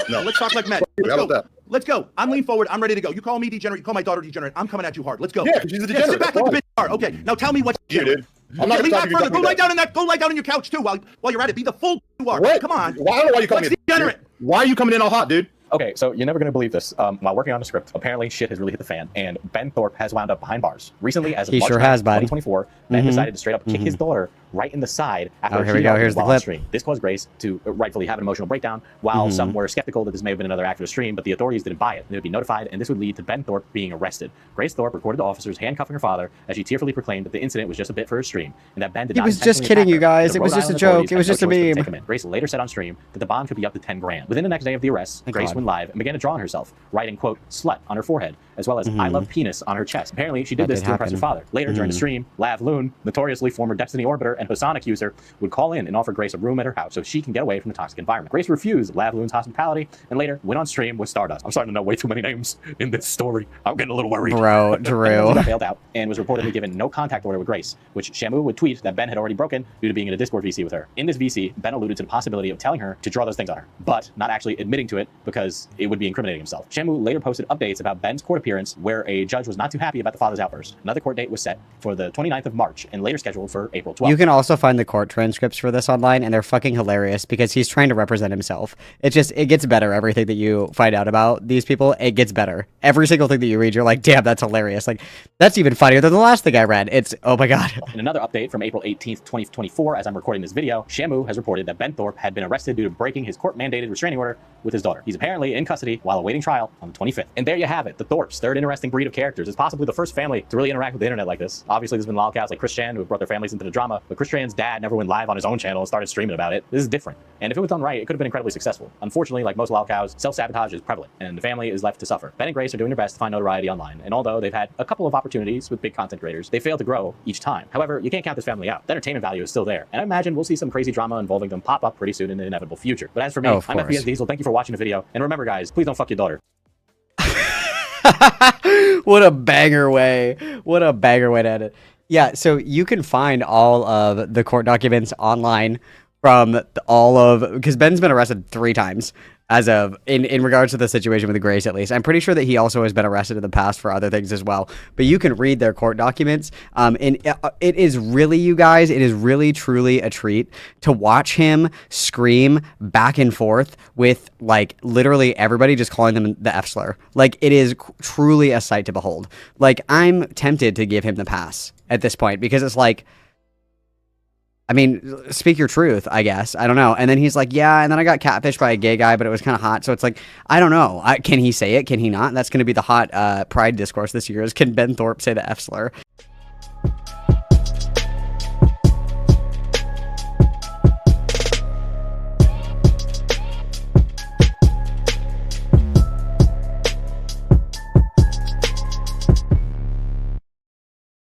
Speaker 5: No, let's talk like men. Let's go. Let's go. I'm leaning forward. I'm ready to go. You call me degenerate. You call my daughter degenerate. I'm coming at you hard. Let's go.
Speaker 12: Yeah, she's a degenerate.
Speaker 5: Sit back like a bitch you are. Okay. Now tell me what's degenerate.
Speaker 12: I'm not
Speaker 5: lean
Speaker 12: gonna
Speaker 5: back
Speaker 12: talk
Speaker 5: further.
Speaker 12: to you.
Speaker 5: Go lie down in that. Go lie down on your couch too while you're at it. Be the fool you are.
Speaker 12: What?
Speaker 5: Come on.
Speaker 12: Well, I don't know why you coming in.
Speaker 5: Degenerate.
Speaker 12: Why are you coming in all hot, dude?
Speaker 4: Okay, so you're never going to believe this. While working on the script, apparently shit has really hit the fan, and Ben Thorp has wound up behind bars. Recently, as of
Speaker 1: He
Speaker 4: March
Speaker 1: sure
Speaker 4: 9th,
Speaker 1: has, buddy.
Speaker 4: 2024, Ben decided to straight up kick his daughter right in the side after
Speaker 1: here we go. Here's the
Speaker 4: while on
Speaker 1: clip.
Speaker 4: stream. This caused Grace to rightfully have an emotional breakdown, while some were skeptical that this may have been another act of the stream, but the authorities didn't buy it. They would be notified, and this would lead to Ben Thorp being arrested. Grace Thorp recorded the officers handcuffing her father as she tearfully proclaimed that the incident was just a bit for her stream, and that Ben did
Speaker 1: He
Speaker 4: not
Speaker 1: was just
Speaker 4: intentionally
Speaker 1: kidding
Speaker 4: attack
Speaker 1: you
Speaker 4: her.
Speaker 1: guys.
Speaker 4: The
Speaker 1: It was
Speaker 4: Rhode
Speaker 1: just a
Speaker 4: Island
Speaker 1: joke.
Speaker 4: authorities
Speaker 1: It was
Speaker 4: had no
Speaker 1: just a
Speaker 4: choice but to
Speaker 1: meme.
Speaker 4: take him in. Grace later said on stream that the bond could be up to 10 grand. Within the next day of the arrest, Grace went live and began to draw on herself, writing, quote, slut on her forehead, as well as I love penis on her chest. Apparently, she did
Speaker 1: That
Speaker 4: this
Speaker 1: did
Speaker 4: to impress her
Speaker 1: happen.
Speaker 4: father. Later, during the stream, Lav Loon, notoriously former Destiny Orbiter and Hassan accuser, would call in and offer Grace a room at her house so she can get away from the toxic environment. Grace refused Lav Loon's hospitality and later went on stream with Stardust. I'm starting to know way too many names in this story. I'm getting a little worried.
Speaker 1: Bro,
Speaker 4: She
Speaker 1: Drew.
Speaker 4: got bailed out and was reportedly given no contact order with Grace, which Shamu would tweet that Ben had already broken due to being in a Discord VC with her. In this VC, Ben alluded to the possibility of telling her to draw those things on her, but not actually admitting to it because it would be incriminating himself. Shamu later posted updates about Ben's court appearance where a judge was not too happy about the father's outburst. Another court date was set for the 29th of March and later scheduled for April 12th.
Speaker 1: You can also find the court transcripts for this online, and they're fucking hilarious because he's trying to represent himself. It gets better. Everything that you find out about these people, it gets better. Every single thing that you read, you're like, damn, that's hilarious. Like, that's even funnier than the last thing I read. It's, oh my god.
Speaker 4: In another update from April 18th, 2024, as I'm recording this video, Shamu has reported that Ben Thorp had been arrested due to breaking his court-mandated restraining order with his daughter. He's apparently in custody while awaiting trial on the 25th. And there you have it, the Thorps, third interesting breed of characters. It's possibly the first family to really interact with the internet like this. Obviously, there's been lolcows like Chris Chan who have brought their families into the drama, but Chris Chan's dad never went live on his own channel and started streaming about it. This is different. And if it was done right, it could have been incredibly successful. Unfortunately, like most lolcows, self-sabotage is prevalent, and the family is left to suffer. Ben and Grace are doing their best to find notoriety online, and although they've had a couple of opportunities with big content creators, they fail to grow each time. However, you can't count this family out. The entertainment value is still there, and I imagine we'll see some crazy drama involving them pop up pretty soon in the inevitable future. But as for me,
Speaker 1: Oh, of
Speaker 4: I'm
Speaker 1: course.
Speaker 4: FPS Diesel. Thank you for watching the video, and remember guys, please don't fuck your daughter.
Speaker 1: What a banger way. What a banger way to end it. Yeah, so you can find all of the court documents online from because Ben's been arrested 3 times as of in regards to the situation with Grace, at least. I'm pretty sure that he also has been arrested in the past for other things as well. But you can read their court documents. And it is really, you guys, it is really truly a treat to watch him scream back and forth with like literally everybody just calling them the F slur. Like it is truly a sight to behold. Like I'm tempted to give him the pass at this point because it's like, I mean, speak your truth, I guess. I don't know. And then he's like, yeah, and then I got catfished by a gay guy, but it was kind of hot. So it's like, I don't know. Can he say it? Can he not? That's going to be the hot pride discourse this year is, can Ben Thorp say the F slur?